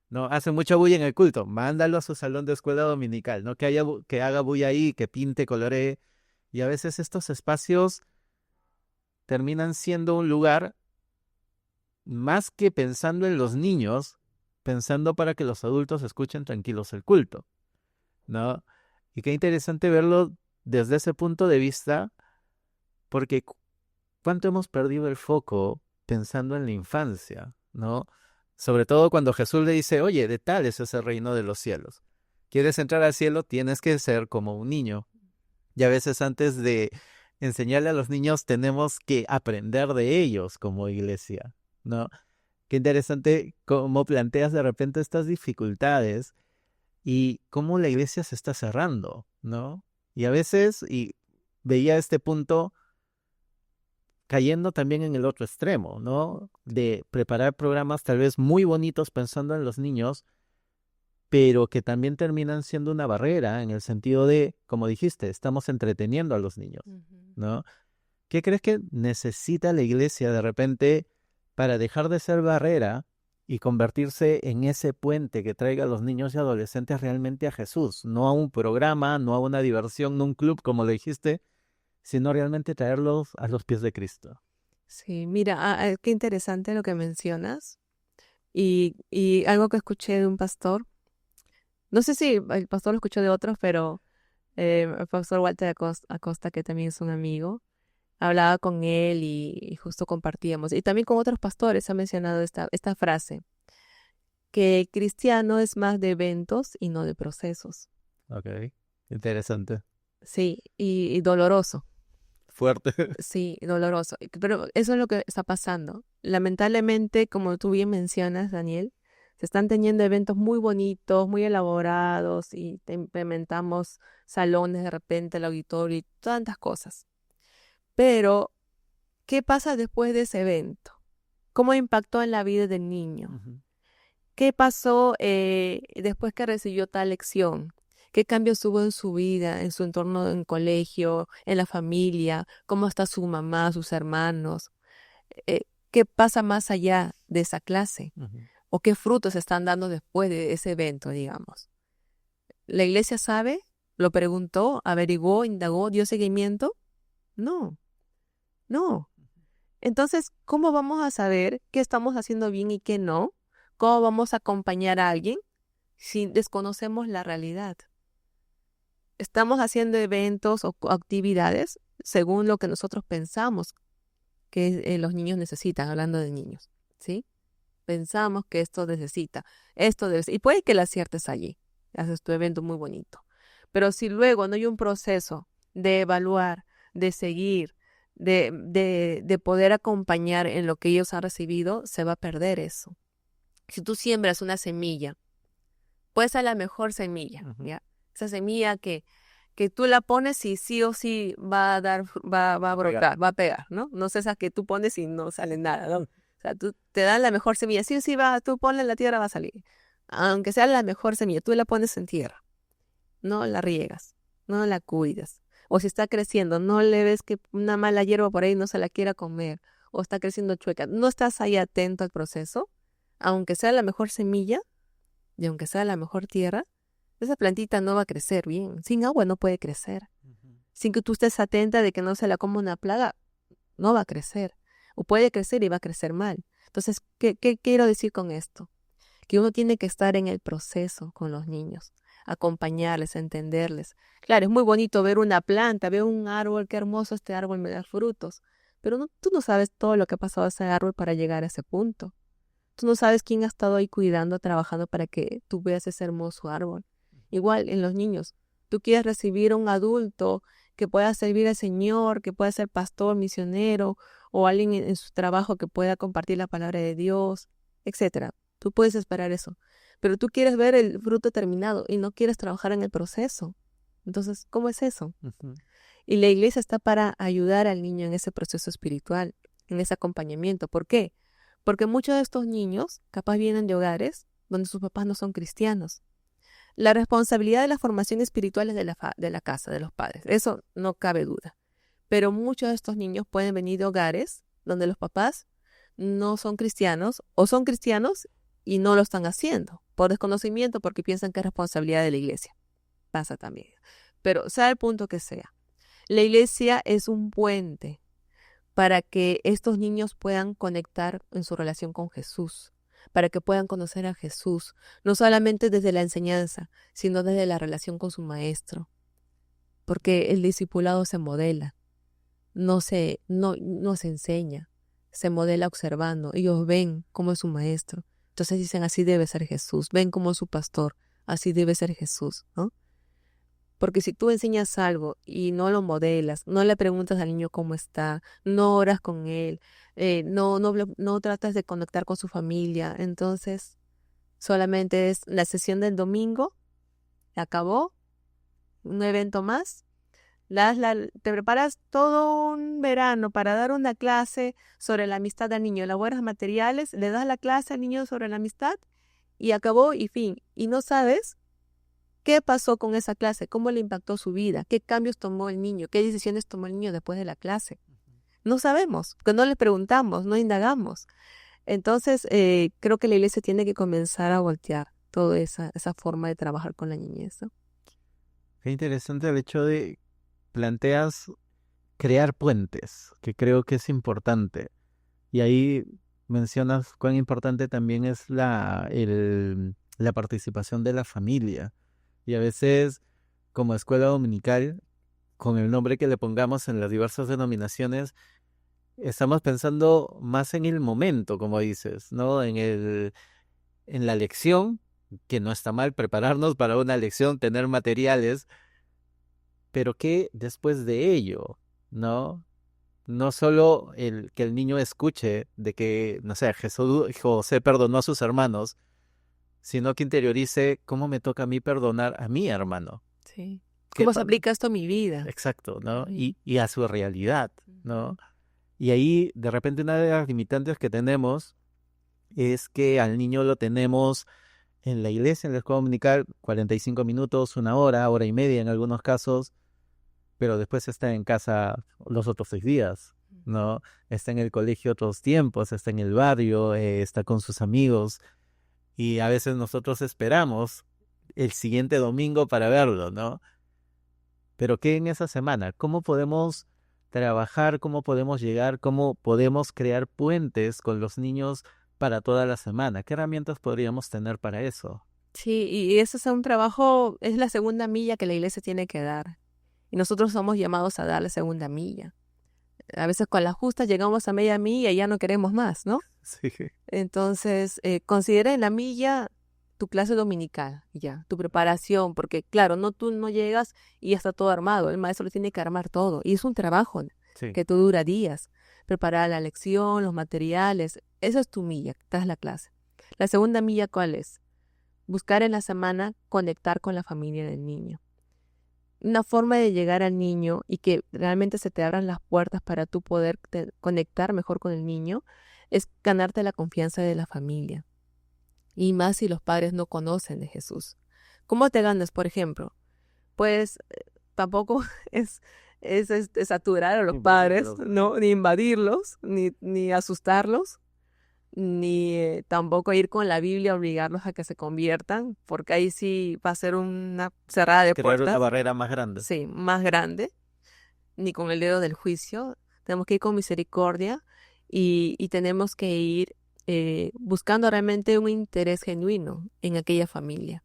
¿no? Hacen mucha bulla en el culto, mándalo a su salón de escuela dominical, ¿no? Que haga bulla ahí, que pinte, coloree. Y a veces estos espacios terminan siendo un lugar, más que pensando en los niños, pensando para que los adultos escuchen tranquilos el culto, ¿no? Y qué interesante verlo desde ese punto de vista, Porque ¿cuánto hemos perdido el foco pensando en la infancia, ¿no? Sobre todo cuando Jesús le dice, oye, de tal es ese reino de los cielos. ¿Quieres entrar al cielo? Tienes que ser como un niño. Y a veces antes de enseñarle a los niños tenemos que aprender de ellos como iglesia, ¿no? Qué interesante cómo planteas de repente estas dificultades y cómo la iglesia se está cerrando, ¿no? Y a veces, y veía este punto cayendo también en el otro extremo, ¿no? De preparar programas tal vez muy bonitos pensando en los niños, pero que también terminan siendo una barrera en el sentido de, como dijiste, estamos entreteniendo a los niños, ¿no? ¿Qué crees que necesita la iglesia de repente para dejar de ser barrera y convertirse en ese puente que traiga a los niños y adolescentes realmente a Jesús? No a un programa, no a una diversión, no a un club, como lo dijiste, sino realmente traerlos a los pies de Cristo. Sí, mira, qué interesante lo que mencionas. Y algo que escuché de un pastor, no sé si el pastor lo escuchó de otros, pero el pastor Walter Acosta, que también es un amigo, hablaba con él y justo compartíamos. Y también con otros pastores ha mencionado esta frase, que el cristiano es más de eventos y no de procesos. Ok, interesante. Sí, y doloroso. Fuerte. Sí, doloroso. Pero eso es lo que está pasando. Lamentablemente, como tú bien mencionas, Daniel, se están teniendo eventos muy bonitos, muy elaborados y implementamos salones de repente, el auditorio y tantas cosas. Pero, ¿qué pasa después de ese evento? ¿Cómo impactó en la vida del niño? Ujú. ¿Qué pasó después que recibió tal lección? ¿Qué cambios hubo en su vida, en su entorno, en colegio, en la familia? ¿Cómo está su mamá, sus hermanos? ¿Qué pasa más allá de esa clase? Ujú. ¿O qué frutos se están dando después de ese evento, digamos? ¿La iglesia sabe? ¿Lo preguntó? ¿Averiguó? ¿Indagó? ¿Dio seguimiento? No, no. Entonces, ¿cómo vamos a saber qué estamos haciendo bien y qué no? ¿Cómo vamos a acompañar a alguien si desconocemos la realidad? Estamos haciendo eventos o actividades según lo que nosotros pensamos que los niños necesitan, hablando de niños, ¿sí? Pensamos que esto necesita, esto debe ser, y puede que la aciertes allí, haces tu evento muy bonito. Pero si luego no hay un proceso de evaluar, de seguir, de poder acompañar en lo que ellos han recibido, se va a perder eso. Si tú siembras una semilla, puede ser la mejor semilla, Ujú. ¿ya? Esa semilla que tú la pones y sí o sí va a dar, va a brotar, va a pegar, ¿no? No es esa que tú pones y no sale nada, ¿no? O sea, tú te dan la mejor semilla, sí o sí va, tú ponla en la tierra, va a salir. Aunque sea la mejor semilla, tú la pones en tierra, no la riegas, no la cuidas. O si está creciendo, no le ves que una mala hierba por ahí no se la quiera comer, o está creciendo chueca, no estás ahí atento al proceso, aunque sea la mejor semilla y aunque sea la mejor tierra, esa plantita no va a crecer bien. Sin agua no puede crecer. Ujú. Sin que tú estés atenta de que no se la coma una plaga, no va a crecer. O puede crecer y va a crecer mal. Entonces, ¿qué quiero decir con esto? Que uno tiene que estar en el proceso con los niños, acompañarles, entenderles. Claro, es muy bonito ver una planta, ver un árbol, qué hermoso este árbol me da frutos, pero tú no sabes todo lo que ha pasado a ese árbol para llegar a ese punto. Tú no sabes quién ha estado ahí cuidando, trabajando para que tú veas ese hermoso árbol. Igual en los niños, tú quieres recibir a un adulto que pueda servir al Señor, que pueda ser pastor, misionero, o alguien en su trabajo que pueda compartir la palabra de Dios, etcétera. Tú puedes esperar eso, pero tú quieres ver el fruto terminado y no quieres trabajar en el proceso. Entonces, ¿cómo es eso? Ujú. Y la iglesia está para ayudar al niño en ese proceso espiritual, en ese acompañamiento. ¿Por qué? Porque muchos de estos niños capaz vienen de hogares donde sus papás no son cristianos. La responsabilidad de la formación espiritual es de la casa, de los padres. Eso no cabe duda. Pero muchos de estos niños pueden venir de hogares donde los papás no son cristianos o son cristianos y no lo están haciendo por desconocimiento porque piensan que es responsabilidad de la iglesia. Pasa también. Pero sea el punto que sea, la iglesia es un puente para que estos niños puedan conectar en su relación con Jesús, para que puedan conocer a Jesús, no solamente desde la enseñanza, sino desde la relación con su maestro, porque el discipulado se modela, no se enseña, se modela observando. Ellos ven cómo es su maestro. Entonces dicen, así debe ser Jesús. Ven cómo es su pastor, así debe ser Jesús, ¿no? Porque si tú enseñas algo y no lo modelas, no le preguntas al niño cómo está, no oras con él, no tratas de conectar con su familia, entonces solamente es la sesión del domingo, acabó, un evento más. Te preparas todo un verano para dar una clase sobre la amistad al niño, elaboras materiales, le das la clase al niño sobre la amistad y acabó y fin. Y no sabes qué pasó con esa clase, cómo le impactó su vida, qué cambios tomó el niño, qué decisiones tomó el niño después de la clase. No sabemos, porque no le preguntamos, no indagamos. Entonces, creo que la iglesia tiene que comenzar a voltear toda esa forma de trabajar con la niñez, ¿no? Qué interesante el hecho de planteas crear puentes, que creo que es importante. Y ahí mencionas cuán importante también es la participación de la familia. Y a veces, como escuela dominical, con el nombre que le pongamos en las diversas denominaciones, estamos pensando más en el momento, como dices, ¿no? En la lección, que no está mal prepararnos para una lección, tener materiales, pero que después de ello, ¿no? No solo que el niño escuche de que, no sé, José perdonó a sus hermanos, sino que interiorice cómo me toca a mí perdonar a mi hermano. Sí. ¿Cómo se aplica esto a mi vida? Exacto, ¿no? Y a su realidad, ¿no? Y ahí, de repente, una de las limitantes que tenemos es que al niño lo tenemos en la iglesia, en la escuela dominical, 45 minutos, una hora, hora y media en algunos casos, pero después está en casa los otros 6 días, ¿no? Está en el colegio otros tiempos, está en el barrio, está con sus amigos, y a veces nosotros esperamos el siguiente domingo para verlo, ¿no? Pero ¿qué en esa semana? ¿Cómo podemos trabajar? ¿Cómo podemos llegar? ¿Cómo podemos crear puentes con los niños para toda la semana? ¿Qué herramientas podríamos tener para eso? Sí, y eso es un trabajo, es la segunda milla que la iglesia tiene que dar. Y nosotros somos llamados a dar la segunda milla. A veces con las justas llegamos a media milla y ya no queremos más, ¿no? Sí. Entonces, considera en la milla tu clase dominical, ya, tu preparación, porque claro, tú no llegas y ya está todo armado, el maestro tiene que armar todo, y es un trabajo Sí. que tú dura días, preparar la lección, los materiales, esa es tu milla, tras la clase. La segunda milla, ¿cuál es? Buscar en la semana conectar con la familia del niño. Una forma de llegar al niño y que realmente se te abran las puertas para tú poder conectar mejor con el niño es ganarte la confianza de la familia. Y más si los padres no conocen de Jesús. ¿Cómo te ganas, por ejemplo? Pues tampoco es saturar a los padres, ¿no? Ni invadirlos, ni asustarlos, ni tampoco ir con la Biblia a obligarlos a que se conviertan, porque ahí sí va a ser una cerrada de Crear puertas. una barrera más grande. Sí, más grande, ni con el dedo del juicio. Tenemos que ir con misericordia y tenemos que ir buscando realmente un interés genuino en aquella familia.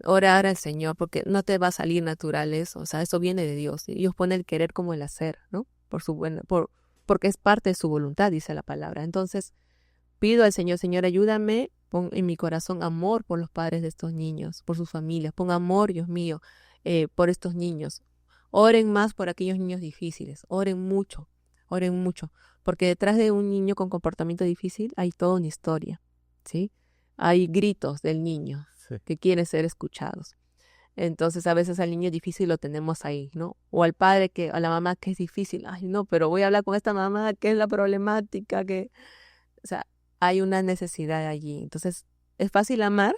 Orar al Señor, porque no te va a salir natural eso, o sea, eso viene de Dios. Y Dios pone el querer como el hacer, ¿no? Porque es parte de su voluntad, dice la palabra. Entonces, pido al Señor, Señor, ayúdame, pon en mi corazón amor por los padres de estos niños, por sus familias, pon amor, Dios mío, por estos niños. Oren más por aquellos niños difíciles, oren mucho, porque detrás de un niño con comportamiento difícil hay toda una historia, ¿sí? Hay gritos del niño que quieren ser escuchados. Entonces a veces al niño difícil lo tenemos ahí, ¿no? O al padre a la mamá que es difícil, ay no, pero voy a hablar con esta mamá que es la problemática, o sea, hay una necesidad allí. Entonces, es fácil amar,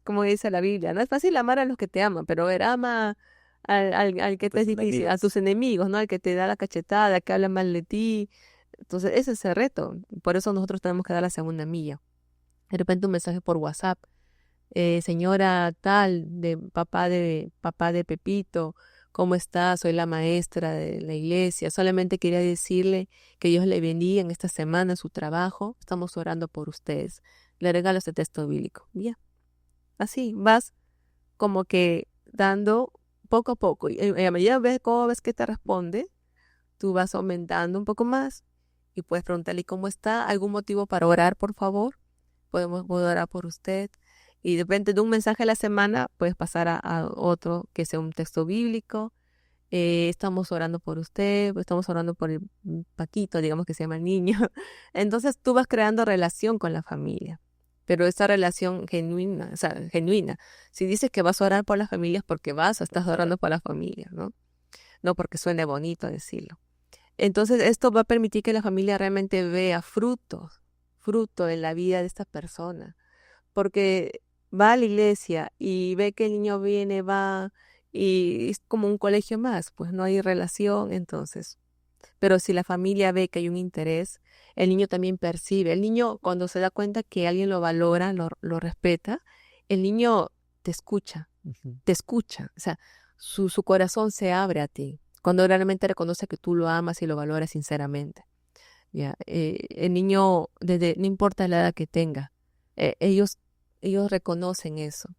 como dice la Biblia, no es fácil amar a los que te aman, pero ama al que te es difícil, a tus enemigos, ¿no? Al que te da la cachetada, que habla mal de ti. Entonces, ese es el reto. Por eso nosotros tenemos que dar la segunda milla. De repente un mensaje por WhatsApp. Señora tal, de papá de Pepito, ¿cómo está? Soy la maestra de la iglesia. Solamente quería decirle que Dios le bendiga en esta semana en su trabajo. Estamos orando por ustedes. Le regalo este texto bíblico. Ya. Así, vas como que dando poco a poco. Y a medida cómo ves que te responde, tú vas aumentando un poco más y puedes preguntarle cómo está, algún motivo para orar, por favor, puedo orar por usted. Y de repente de un mensaje a la semana puedes pasar a otro que sea un texto bíblico. Estamos orando por usted, estamos orando por el Paquito, digamos que se llama el niño. Entonces tú vas creando relación con la familia, pero esa relación genuina, o sea, genuina. Si dices que vas a orar por las familias, porque estás orando por la familia, ¿no? No porque suene bonito decirlo. Entonces esto va a permitir que la familia realmente vea fruto en la vida de esta persona, porque va a la iglesia y ve que el niño viene, va, y es como un colegio más, pues no hay relación, entonces. Pero si la familia ve que hay un interés, el niño también percibe. El niño, cuando se da cuenta que alguien lo valora, lo respeta, el niño te escucha, Ujú. te escucha. O sea, su corazón se abre a ti, cuando realmente reconoce que tú lo amas y lo valoras sinceramente. Ya, el niño, no importa la edad que tenga, ellos reconocen eso.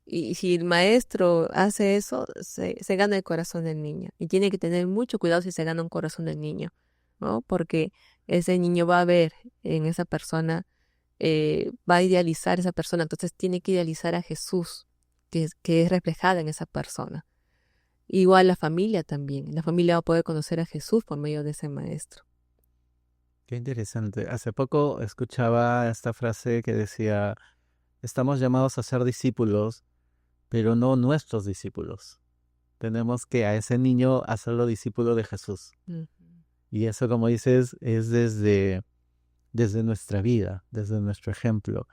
Y si el maestro hace eso, se gana el corazón del niño. Y tiene que tener mucho cuidado si se gana un corazón del niño, ¿no? Porque ese niño va a ver en esa persona, va a idealizar a esa persona. Entonces tiene que idealizar a Jesús, que es reflejada en esa persona. Igual la familia también. La familia va a poder conocer a Jesús por medio de ese maestro. Qué interesante. Hace poco escuchaba esta frase que decía, estamos llamados a ser discípulos, pero no nuestros discípulos. Tenemos que a ese niño hacerlo discípulo de Jesús. Ujú. Y eso, como dices, es desde nuestra vida, desde nuestro ejemplo.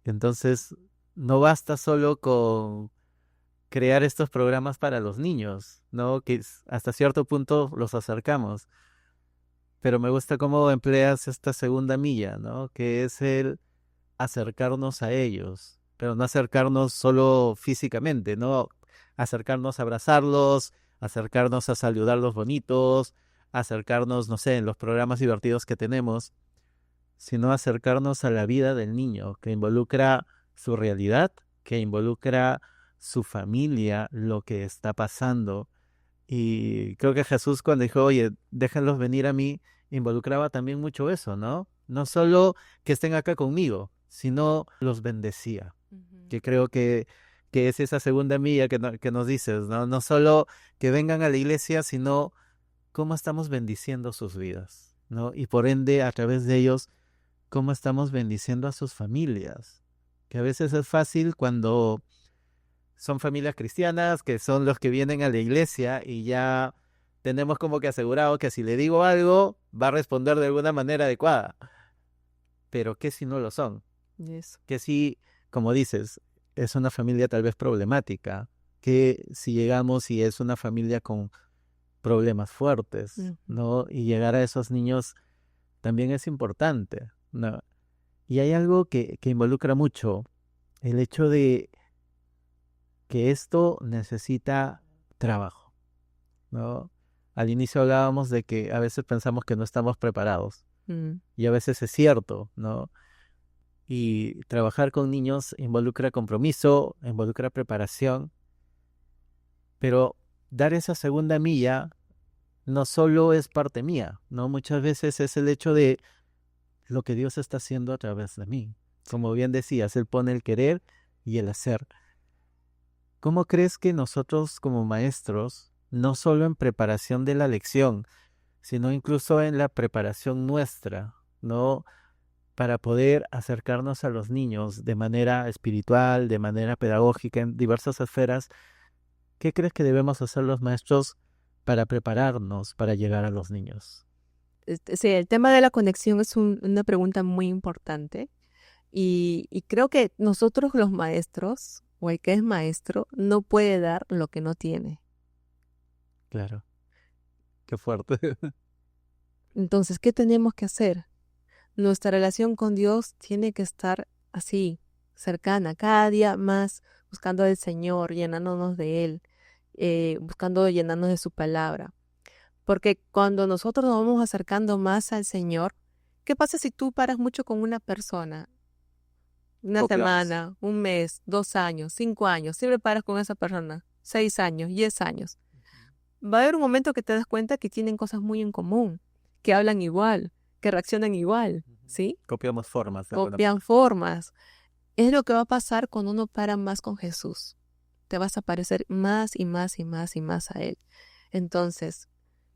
Entonces, no basta solo con crear estos programas para los niños, ¿no? Que hasta cierto punto los acercamos. Pero me gusta cómo empleas esta segunda milla, ¿no? Que es el acercarnos a ellos, pero no acercarnos solo físicamente, ¿no? Acercarnos a abrazarlos, acercarnos a saludarlos bonitos, acercarnos, no sé, en los programas divertidos que tenemos, sino acercarnos a la vida del niño, que involucra su realidad, que involucra su familia, lo que está pasando. Y creo que Jesús cuando dijo, oye, déjenlos venir a mí, involucraba también mucho eso, ¿no? No solo que estén acá conmigo, sino los bendecía. Ujú. Que creo que es esa segunda milla que nos dices, ¿no? No solo que vengan a la iglesia, sino cómo estamos bendiciendo sus vidas, ¿no? Y por ende, a través de ellos, cómo estamos bendiciendo a sus familias. Que a veces es fácil cuando son familias cristianas, que son los que vienen a la iglesia y ya tenemos como que asegurado que si le digo algo, va a responder de alguna manera adecuada. Pero ¿qué si no lo son? Eso. ¿Qué si, como dices, es una familia tal vez problemática? ¿Qué si llegamos y es una familia con problemas fuertes, Ujú. ¿no? Y llegar a esos niños también es importante, ¿no? Y hay algo que involucra mucho, el hecho de que esto necesita trabajo, ¿no? Al inicio hablábamos de que a veces pensamos que no estamos preparados Mm. y a veces es cierto, ¿no? Y trabajar con niños involucra compromiso, involucra preparación, pero dar esa segunda milla no solo es parte mía, ¿no? Muchas veces es el hecho de lo que Dios está haciendo a través de mí. Como bien decías, Él pone el querer y el hacer. ¿Cómo crees que nosotros como maestros, no solo en preparación de la lección, sino incluso en la preparación nuestra, ¿no? Para poder acercarnos a los niños de manera espiritual, de manera pedagógica, en diversas esferas, ¿qué crees que debemos hacer los maestros para prepararnos para llegar a los niños? Sí, el tema de la conexión es una pregunta muy importante y creo que nosotros los maestros o el que es maestro no puede dar lo que no tiene. Claro, qué fuerte. Entonces, ¿qué tenemos que hacer? Nuestra relación con Dios tiene que estar así, cercana, cada día más, buscando al Señor, llenándonos de Él, buscando llenarnos de su palabra. Porque cuando nosotros nos vamos acercando más al Señor, ¿qué pasa si tú paras mucho con una persona? Una Copiamos. semana, un mes, 2 años, 5 años, siempre paras con esa persona, 6 años, 10 años. va a haber un momento que te das cuenta que tienen cosas muy en común, que hablan igual, que reaccionan igual, ¿sí? Copiamos formas. Copian formas. Es lo que va a pasar cuando uno para más con Jesús. Te vas a parecer más y más y más y más a Él. Entonces,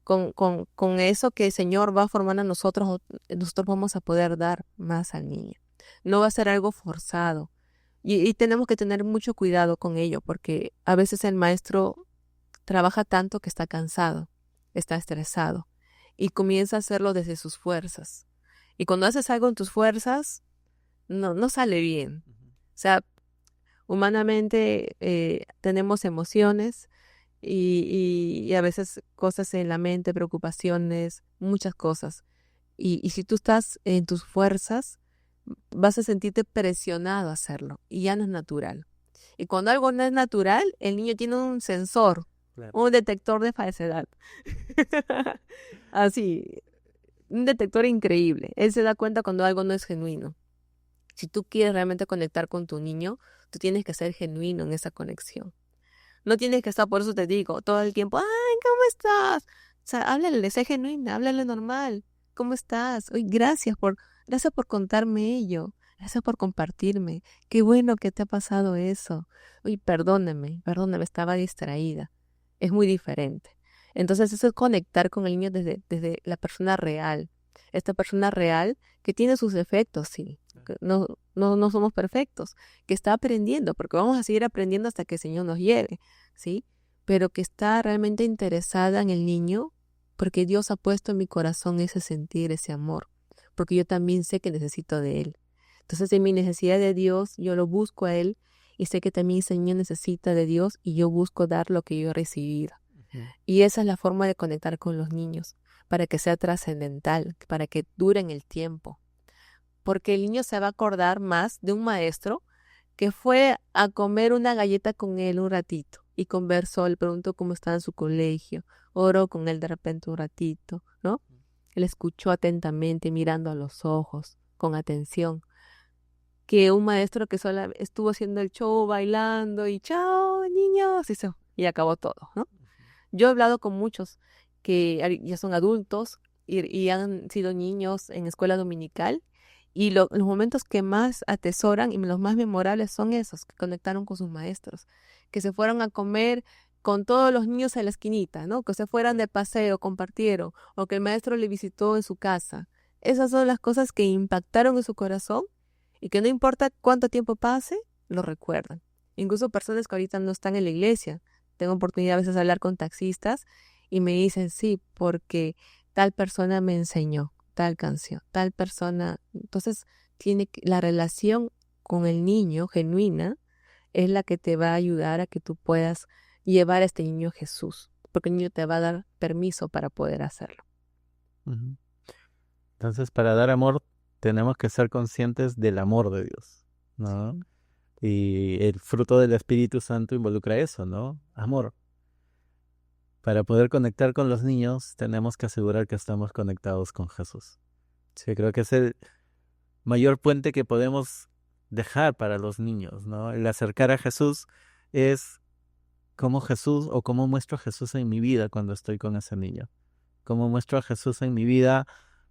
con eso que el Señor va a formar a nosotros vamos a poder dar más al niño. No va a ser algo forzado. Y tenemos que tener mucho cuidado con ello, porque a veces el maestro trabaja tanto que está cansado, está estresado, y comienza a hacerlo desde sus fuerzas. Y cuando haces algo en tus fuerzas, no sale bien. O sea, humanamente tenemos emociones y a veces cosas en la mente, preocupaciones, muchas cosas. Y si tú estás en tus fuerzas, vas a sentirte presionado a hacerlo y ya no es natural. Y cuando algo no es natural, el niño tiene un sensor, Claro. un detector de falsedad. Así, un detector increíble. Él se da cuenta cuando algo no es genuino. Si tú quieres realmente conectar con tu niño, tú tienes que ser genuino en esa conexión. No tienes que estar, por eso te digo, todo el tiempo, ay, ¿cómo estás? O sea, háblale, sé genuina, háblale normal. ¿Cómo estás? Oye, gracias por contarme ello. Gracias por compartirme. Qué bueno que te ha pasado eso. Oye, perdóname, estaba distraída. Es muy diferente. Entonces, eso es conectar con el niño desde la persona real. Esta persona real que tiene sus defectos, sí. Que no somos perfectos, que está aprendiendo, porque vamos a seguir aprendiendo hasta que el Señor nos lleve, ¿sí? Pero que está realmente interesada en el niño, porque Dios ha puesto en mi corazón ese sentir, ese amor, porque yo también sé que necesito de Él. Entonces, en mi necesidad de Dios, yo lo busco a Él, y sé que también el Señor necesita de Dios, y yo busco dar lo que yo he recibido. Y esa es la forma de conectar con los niños, para que sea trascendental, para que dure en el tiempo. Porque el niño se va a acordar más de un maestro que fue a comer una galleta con él un ratito y conversó, le preguntó cómo estaba en su colegio, oró con él de repente un ratito, ¿no? Él escuchó atentamente, mirando a los ojos, con atención, que un maestro que solo estuvo haciendo el show, bailando y chao, niños, y acabó todo, ¿no? Yo he hablado con muchos que ya son adultos y han sido niños en escuela dominical y los momentos que más atesoran y los más memorables son esos, que conectaron con sus maestros, que se fueron a comer con todos los niños en la esquinita, ¿no? Que se fueran de paseo, compartieron, o que el maestro le visitó en su casa. Esas son las cosas que impactaron en su corazón y que no importa cuánto tiempo pase, lo recuerdan. Incluso personas que ahorita no están en la iglesia. Tengo oportunidad a veces de hablar con taxistas y me dicen, sí, porque tal persona me enseñó tal canción, tal persona. Entonces, la relación con el niño genuina es la que te va a ayudar a que tú puedas llevar a este niño a Jesús, porque el niño te va a dar permiso para poder hacerlo. Ujú. Entonces, para dar amor, tenemos que ser conscientes del amor de Dios, ¿no? Sí. Y el fruto del Espíritu Santo involucra eso, ¿no? Amor. Para poder conectar con los niños, tenemos que asegurar que estamos conectados con Jesús. Sí, creo que es el mayor puente que podemos dejar para los niños, ¿no? El acercar a Jesús es cómo Jesús o cómo muestro a Jesús en mi vida cuando estoy con ese niño. Cómo muestro a Jesús en mi vida,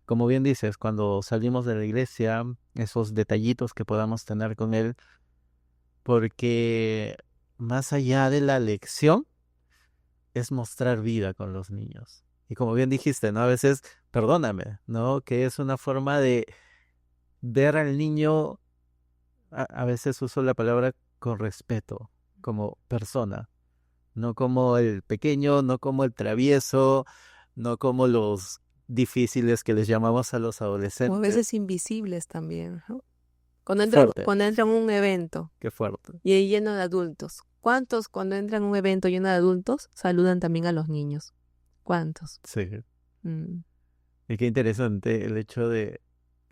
como bien dices, cuando salimos de la iglesia, esos detallitos que podamos tener con Él, porque más allá de la lección, es mostrar vida con los niños. Y como bien dijiste, ¿no? A veces, perdóname, ¿no? Que es una forma de ver al niño, a veces uso la palabra con respeto, como persona, no como el pequeño, no como el travieso, no como los difíciles que les llamamos a los O a adolescentes. veces invisibles también, ¿no? Fuerte, Cuando entran a un evento qué fuerte. y hay lleno de adultos, ¿cuántos cuando entran a un evento lleno de adultos saludan también a los niños? ¿Cuántos? Sí. Mm. Y qué interesante el hecho de,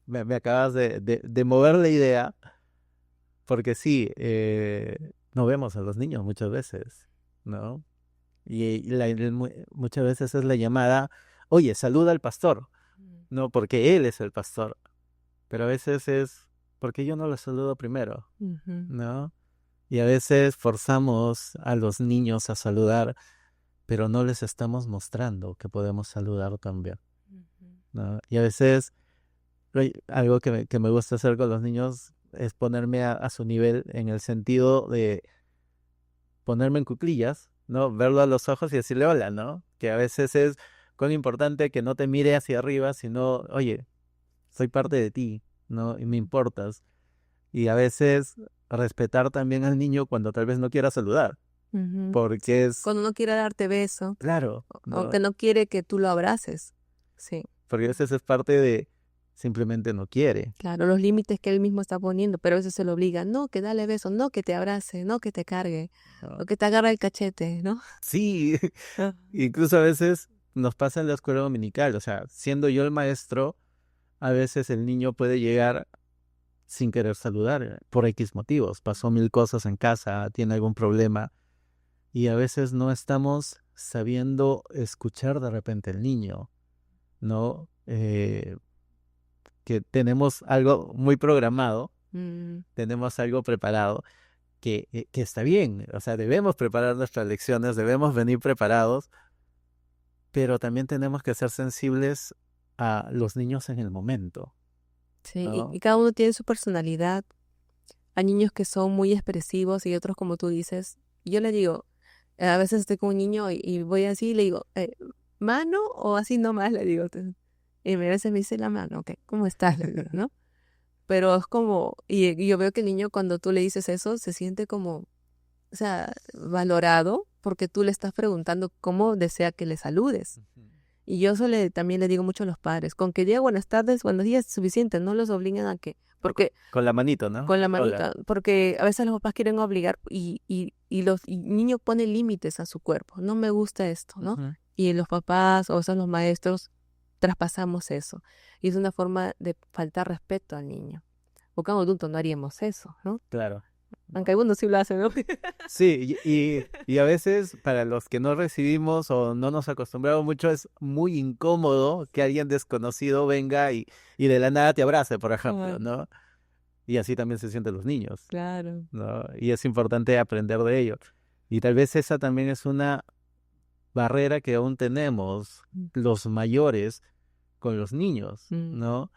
me acabas de mover la idea, porque sí, no vemos a los niños muchas veces, ¿no? Y muchas veces es la llamada, oye, saluda al pastor, no porque él es el pastor, pero a veces es porque yo no lo saludo primero, Ujú. ¿no? Y a veces forzamos a los niños a saludar pero no les estamos mostrando que podemos saludar también, ¿no? Y a veces algo que me gusta hacer con los niños es ponerme a su nivel en el sentido de ponerme en cuclillas, ¿no? Verlo a los ojos y decirle hola, ¿no? Que a veces es con importante que no te mire hacia arriba, sino, oye, soy parte de ti, ¿no? Y me importas. Y a veces respetar también al niño cuando tal vez no quiera saludar, Ujú. porque es, Cuando no quiere darte beso claro, o ¿no? que no quiere que tú lo abraces. Sí, Porque a veces es parte de simplemente no quiere, claro, los límites que él mismo está poniendo, pero a veces se lo obliga, no, que dale beso, no, que te abrace, no, que te cargue, ¿no? o que te agarre el cachete, ¿no? Sí, Ah. incluso a veces nos pasa en la escuela dominical, o sea, siendo yo el maestro, a veces el niño puede llegar sin querer saludar por X motivos, pasó mil cosas en casa, tiene algún problema y a veces no estamos sabiendo escuchar de repente el niño, ¿no? Que tenemos algo muy programado, Mm, tenemos algo preparado, que está bien, o sea, debemos preparar nuestras lecciones, debemos venir preparados, pero también tenemos que ser sensibles a los niños en el momento, sí, y ¿no? cada uno tiene su personalidad. Hay niños que son muy expresivos y otros, como tú dices, yo le digo, a veces estoy con un niño y voy así y le digo, ¿mano o así nomás? Le digo. Y a veces me dice la mano, ok, ¿cómo estás? Le digo, ¿no? Pero es como, y yo veo que el niño cuando tú le dices eso se siente como, o sea, valorado porque tú le estás preguntando cómo desea que le saludes. Y yo eso también le digo mucho a los padres, con que diga buenas tardes, buenos días es suficiente, no los obliguen a que, porque Con la manito, ¿no? con la Hola. manita, porque a veces los papás quieren obligar y los y niños ponen límites a su cuerpo, no me gusta esto, ¿no? Ujú. Y los papás o son los maestros traspasamos eso. Y es una forma de faltar respeto al niño. Porque como adultos no haríamos eso, ¿no? Claro. Aunque algunos sí lo hacen, ¿no? Sí, y a veces para los que no recibimos o no nos acostumbramos mucho es muy incómodo que alguien desconocido venga y de la nada te abrace, por ejemplo, Ay, ¿no? Y así también se sienten los niños, claro. ¿no? Y es importante aprender de ello. Y tal vez esa también es una barrera que aún tenemos los mayores con los niños, Mm. ¿no?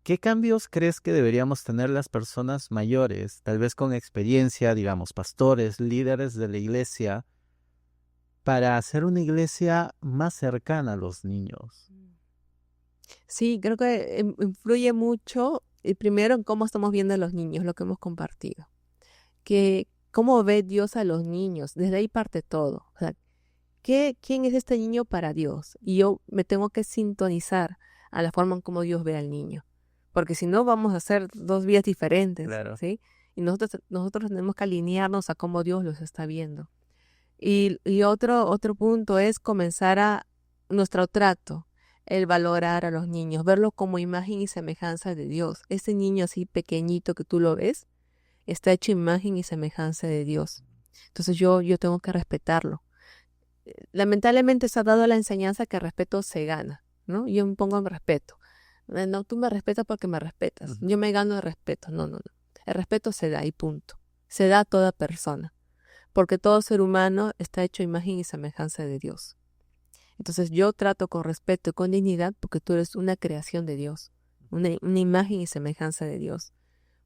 ¿Qué cambios crees que deberíamos tener las personas mayores, tal vez con experiencia, digamos, pastores, líderes de la iglesia, para hacer una iglesia más cercana a los niños? Sí, creo que influye mucho, primero en cómo estamos viendo a los niños, lo que hemos compartido. Que cómo ve Dios a los niños, desde ahí parte todo. O sea, ¿quién es este niño para Dios? Y yo me tengo que sintonizar a la forma en cómo Dios ve al niño. Porque si no, vamos a hacer dos vías diferentes, Claro. ¿sí? Y nosotros tenemos que alinearnos a cómo Dios los está viendo. Y otro punto es comenzar a nuestro trato, el valorar a los niños, verlo como imagen y semejanza de Dios. Ese niño así pequeñito que tú lo ves, está hecho imagen y semejanza de Dios. Entonces yo tengo que respetarlo. Lamentablemente se ha dado la enseñanza que el respeto se gana, ¿no? Yo me pongo en respeto. No, tú me respetas porque me respetas. Ujú. Yo me gano el respeto. No, no, no. El respeto se da y punto. Se da a toda persona, porque todo ser humano está hecho imagen y semejanza de Dios. Entonces yo trato con respeto y con dignidad porque tú eres una creación de Dios, una imagen y semejanza de Dios.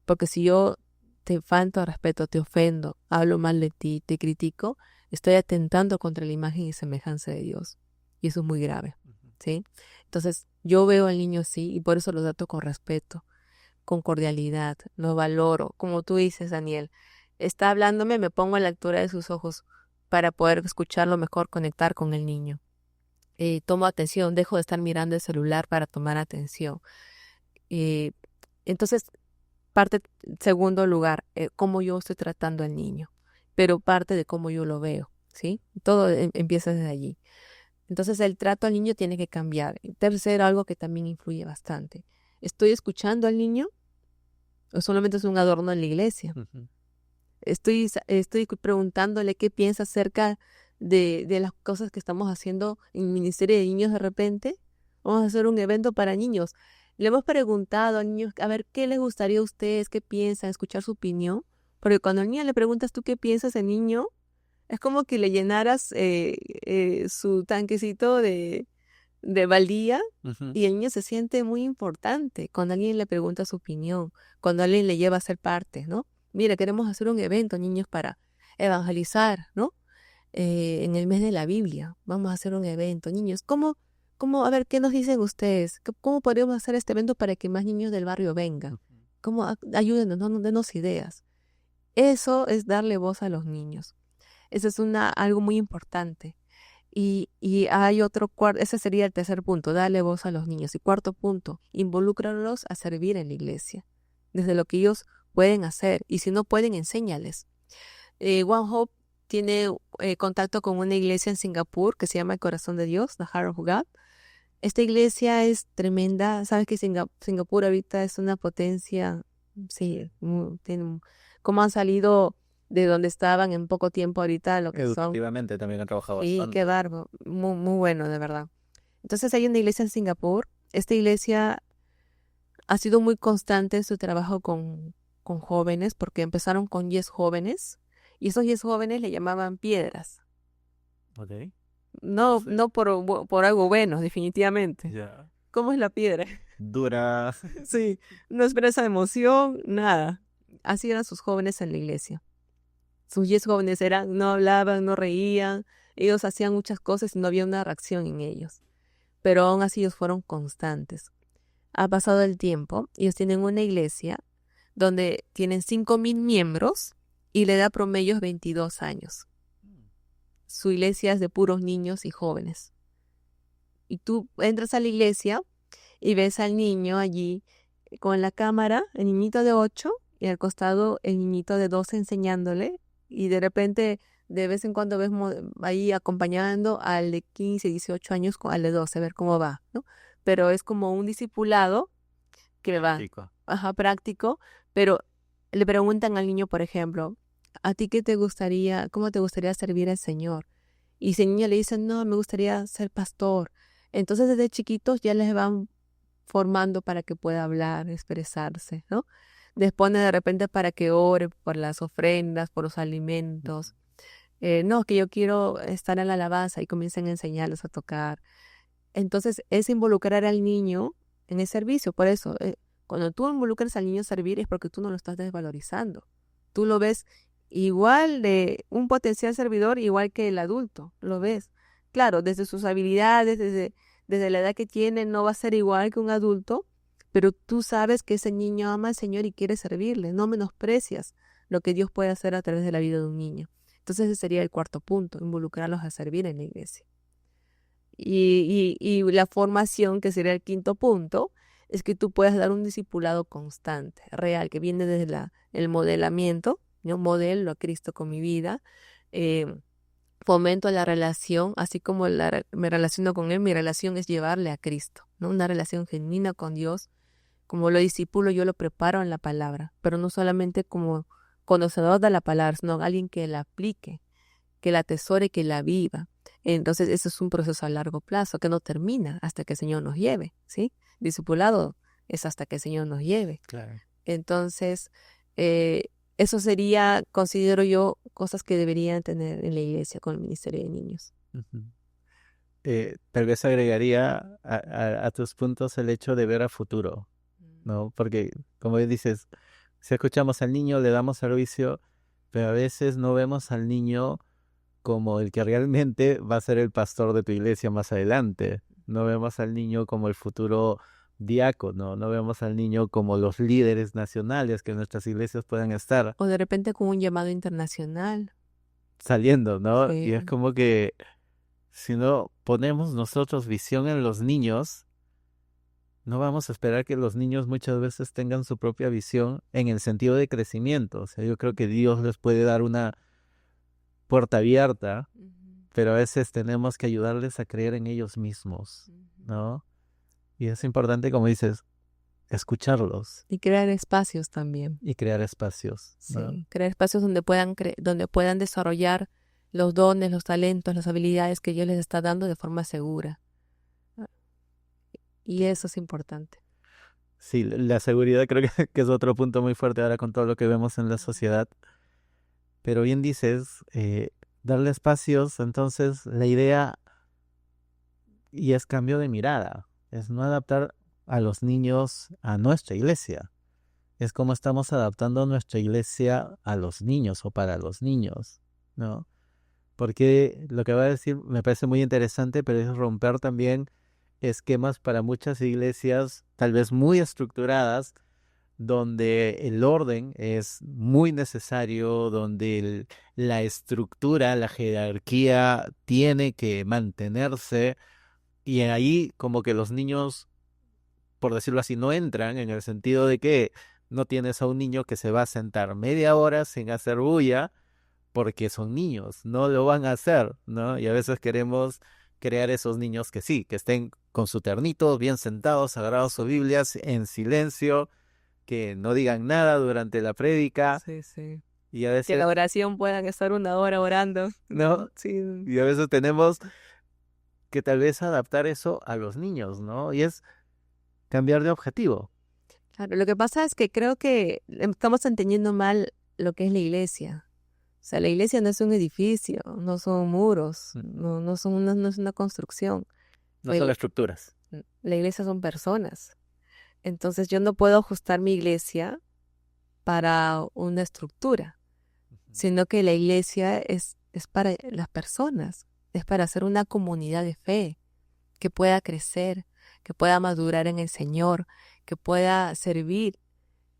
Porque si yo te falto al respeto, te ofendo, hablo mal de ti, te critico, estoy atentando contra la imagen y semejanza de Dios. Y eso es muy grave, ¿sí? Entonces, yo veo al niño así y por eso lo trato con respeto, con cordialidad, lo valoro. Como tú dices, Daniel, está hablándome, me pongo a la altura de sus ojos para poder escucharlo mejor, conectar con el niño. Tomo atención, dejo de estar mirando el celular para tomar atención. Eh, entonces, parte, segundo lugar, cómo yo estoy tratando al niño, pero parte de cómo yo lo veo, ¿sí? Todo empieza desde allí. Entonces el trato al niño tiene que cambiar. Y tercero, algo que también influye bastante. ¿Estoy escuchando al niño o solamente es un adorno en la iglesia? Ujú. Estoy preguntándole qué piensa acerca de las cosas que estamos haciendo en el Ministerio de Niños de repente. Vamos a hacer un evento para niños. Le hemos preguntado a niños, a ver, ¿qué les gustaría a ustedes? ¿Qué piensan? Escuchar su opinión. Porque cuando al niño le preguntas tú qué piensas, el niño Es como que le llenaras su tanquecito de valía Ujú. y el niño se siente muy importante cuando alguien le pregunta su opinión, cuando alguien le lleva a ser parte, ¿no? Mira, queremos hacer un evento, niños, para evangelizar, ¿no? En el mes de la Biblia, vamos a hacer un evento. Niños, a ver, ¿qué nos dicen ustedes? ¿Cómo podríamos hacer este evento para que más niños del barrio vengan? Ujú. Ayúdenos, no nos denos ideas. Eso es darle voz a los niños. Eso es algo muy importante. Y hay ese sería el tercer punto, darle voz a los niños. Y cuarto punto, involúcralos a servir en la iglesia, desde lo que ellos pueden hacer. Y si no pueden, enséñales. One Hope tiene contacto con una iglesia en Singapur que se llama el Corazón de Dios, The Heart of God. Esta iglesia es tremenda. Sabes que Singapur ahorita es una potencia, sí, cómo han salido de donde estaban en poco tiempo ahorita lo que son. Educativamente también han trabajado Sí, qué bastante. bárbaro, muy, muy bueno, de verdad. Entonces hay una iglesia en Singapur. Esta iglesia ha sido muy constante en su trabajo con jóvenes, porque empezaron con 10 jóvenes, y esos 10 jóvenes le llamaban piedras. Ok. No, Sí. no por algo bueno, definitivamente. Ya. ¿Cómo es la piedra? Dura. Sí, no expresa emoción, nada. Así eran sus jóvenes en la iglesia. Sus 10 jóvenes no hablaban, no reían, ellos hacían muchas cosas y no había una reacción en ellos. Pero aún así ellos fueron constantes. Ha pasado el tiempo, ellos tienen una iglesia donde tienen 5,000 miembros y la edad promedio es 22 años. Su iglesia es de puros niños y jóvenes. Y tú entras a la iglesia y ves al niño allí con la cámara, el niñito de 8 y al costado el niñito de 12 enseñándole, y de repente de vez en cuando ves ahí acompañando al de 15, 18 años al de 12 a ver cómo va, ¿no? Pero es como un discipulado que va, Chico. ajá, práctico, pero le preguntan al niño, por ejemplo, ¿a ti cómo te gustaría servir al Señor? Y ese niño le dice, no, me gustaría ser pastor. Entonces desde chiquitos ya les van formando para que pueda hablar, expresarse, ¿no? Les pone de repente para que ore por las ofrendas, por los alimentos. No, que yo quiero estar en la alabanza y comiencen a enseñarlos a tocar. Entonces es involucrar al niño en el servicio. Por eso, cuando tú involucras al niño a servir es porque tú no lo estás desvalorizando. Tú lo ves igual de un potencial servidor, igual que el adulto, lo ves. Claro, desde sus habilidades, desde la edad que tiene, no va a ser igual que un adulto, pero tú sabes que ese niño ama al Señor y quiere servirle. No menosprecias lo que Dios puede hacer a través de la vida de un niño. Entonces ese sería el cuarto punto, involucrarlos a servir en la iglesia. Y la formación, que sería el quinto punto, es que tú puedas dar un discipulado constante, real, que viene desde el modelamiento. Yo modelo a Cristo con mi vida, eh, fomento la relación, así como me relaciono con Él, mi relación es llevarle a Cristo, ¿no? Una relación genuina con Dios. Como lo discípulo, yo lo preparo en la palabra, pero no solamente como conocedor de la palabra, sino alguien que la aplique, que la atesore, que la viva. Entonces, eso es un proceso a largo plazo que no termina hasta que el Señor nos lleve, ¿sí? Discipulado es hasta que el Señor nos lleve. Claro. Entonces, eh, eso sería, considero yo, cosas que deberían tener en la iglesia con el ministerio de niños. Ujú. Tal vez agregaría a tus puntos el hecho de ver a futuro, ¿no? Porque, como dices, si escuchamos al niño, le damos servicio, pero a veces no vemos al niño como el que realmente va a ser el pastor de tu iglesia más adelante. No vemos al niño como el futuro diácono, no vemos al niño como los líderes nacionales que nuestras iglesias puedan estar O de repente con un llamado internacional. saliendo, ¿no? Y es Sí. como que si no ponemos nosotros visión en los niños, no vamos a esperar que los niños muchas veces tengan su propia visión en el sentido de crecimiento. O sea, yo creo que Dios les puede dar una puerta abierta, Ujú, pero a veces tenemos que ayudarles a creer en ellos mismos, ujú. ¿no? Y es importante, como dices, escucharlos Y crear espacios también. y crear espacios, ¿no? Sí, crear espacios donde puedan desarrollar los dones, los talentos, las habilidades que Dios les está dando de forma segura. Ah, y eso es importante. Sí, la seguridad creo que es otro punto muy fuerte ahora con todo lo que vemos en la sociedad. Pero bien dices, darle espacios, entonces la idea, y es cambio de mirada, es no adaptar a los niños a nuestra iglesia, es como estamos adaptando nuestra iglesia a los niños o para los niños, ¿no? Porque lo que va a decir me parece muy interesante, pero es romper también esquemas para muchas iglesias, tal vez muy estructuradas, donde el orden es muy necesario, donde la estructura, la jerarquía tiene que mantenerse, y ahí como que los niños, por decirlo así, no entran, en el sentido de que no tienes a un niño que se va a sentar media hora sin hacer bulla, porque son niños, no lo van a hacer, ¿no? Y a veces queremos crear esos niños que sí, que estén con su ternito, bien sentados, agarrados sus Biblias, en silencio, que no digan nada durante la prédica, Sí, sí. y a Que la veces, oración puedan estar una hora orando. ¿no? Sí. Y a veces tenemos que tal vez adaptar eso a los niños, ¿no? Y es cambiar de objetivo. Claro, lo que pasa es que creo que estamos entendiendo mal lo que es la iglesia. O sea, la iglesia no es un edificio, no son muros, no es una construcción. No La, son igle- estructuras. la iglesia son personas. Entonces yo no puedo ajustar mi iglesia para una estructura, sino que la iglesia es para las personas, es para ser una comunidad de fe que pueda crecer, que pueda madurar en el Señor, que pueda servir,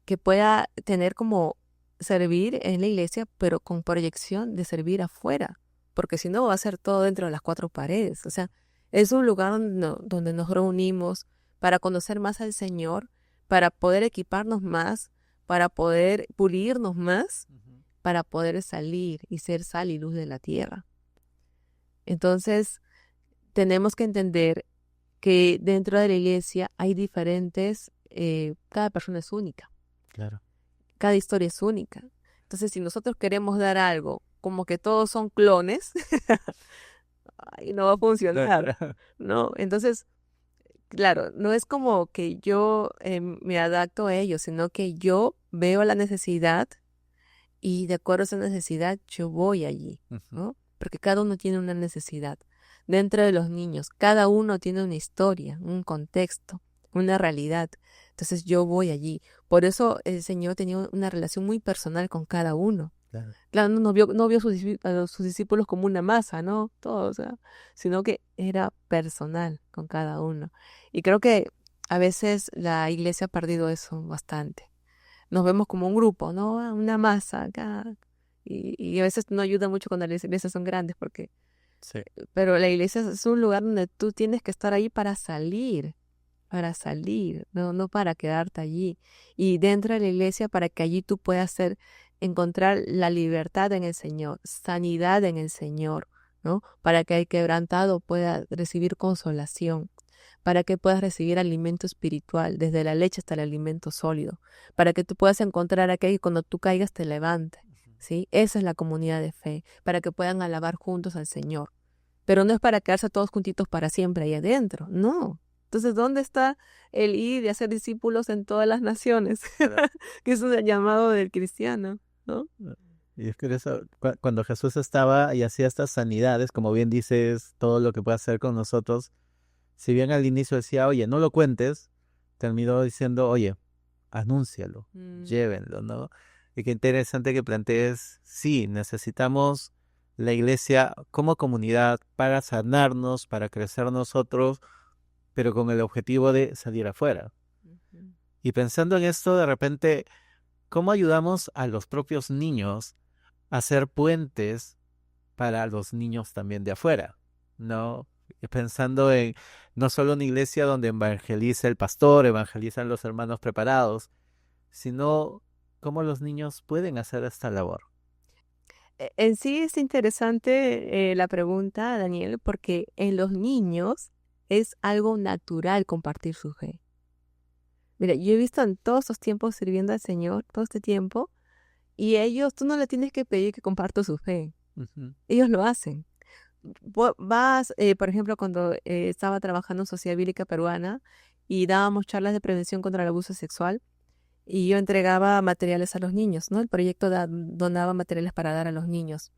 que pueda tener como servir en la iglesia, pero con proyección de servir afuera, porque si no va a ser todo dentro de las cuatro paredes. O sea, es un lugar donde nos reunimos para conocer más al Señor, para poder equiparnos más, para poder pulirnos más, para poder salir y ser sal y luz de la tierra. Entonces, tenemos que entender que dentro de la iglesia hay diferentes, cada persona es única. Claro. Cada historia es única. Entonces, si nosotros queremos dar algo como que todos son clones, ay, no va a funcionar, ¿no? Entonces, claro, no es como que yo me adapto a ellos, sino que yo veo la necesidad y de acuerdo a esa necesidad yo voy allí, ¿no? Porque cada uno tiene una necesidad. Dentro de los niños, cada uno tiene una historia, un contexto, una realidad. Entonces yo voy allí. Por eso el Señor tenía una relación muy personal con cada uno. Claro. Claro, no vio a sus discípulos como una masa, ¿no? Todos, o sea, sino que era personal con cada uno. Y creo que a veces la iglesia ha perdido eso bastante. Nos vemos como un grupo, ¿no? Ah, una masa acá. Y a veces no ayuda mucho cuando las iglesias son grandes, Sí. pero la iglesia es un lugar donde tú tienes que estar ahí para salir, no para quedarte allí. Y dentro de la iglesia para que allí tú puedas encontrar la libertad en el Señor, sanidad en el Señor, ¿no? Para que el quebrantado pueda recibir consolación, para que puedas recibir alimento espiritual, desde la leche hasta el alimento sólido, para que tú puedas encontrar aquel que cuando tú caigas te levante, ¿sí? Esa es la comunidad de fe, para que puedan alabar juntos al Señor. Pero no es para quedarse todos juntitos para siempre ahí adentro, no. Entonces, ¿dónde está el ir y hacer discípulos en todas las naciones? Que es un llamado del cristiano, ¿no? Y es curioso, cuando Jesús estaba y hacía estas sanidades, como bien dices, todo lo que puede hacer con nosotros, si bien al inicio decía, oye, no lo cuentes, terminó diciendo, oye, anúncialo, llévenlo, ¿no? Y qué interesante que plantees, sí, necesitamos la iglesia como comunidad para sanarnos, para crecer nosotros, pero con el objetivo de salir afuera. Ujú. Y pensando en esto, de repente, ¿cómo ayudamos a los propios niños a ser puentes para los niños también de afuera? ¿No? Y pensando en no solo una iglesia donde evangeliza el pastor, evangelizan los hermanos preparados, sino cómo los niños pueden hacer esta labor. En sí es interesante la pregunta, Daniel, porque en los niños es algo natural compartir su fe. Mira, yo he visto en todos estos tiempos sirviendo al Señor, todo este tiempo, y ellos, tú no le tienes que pedir que comparta su fe. Ujú. Ellos lo hacen. Vas, por ejemplo, cuando estaba trabajando en Sociedad Bíblica Peruana y dábamos charlas de prevención contra el abuso sexual, y yo entregaba materiales a los niños, ¿no? El proyecto donaba materiales para dar a los niños.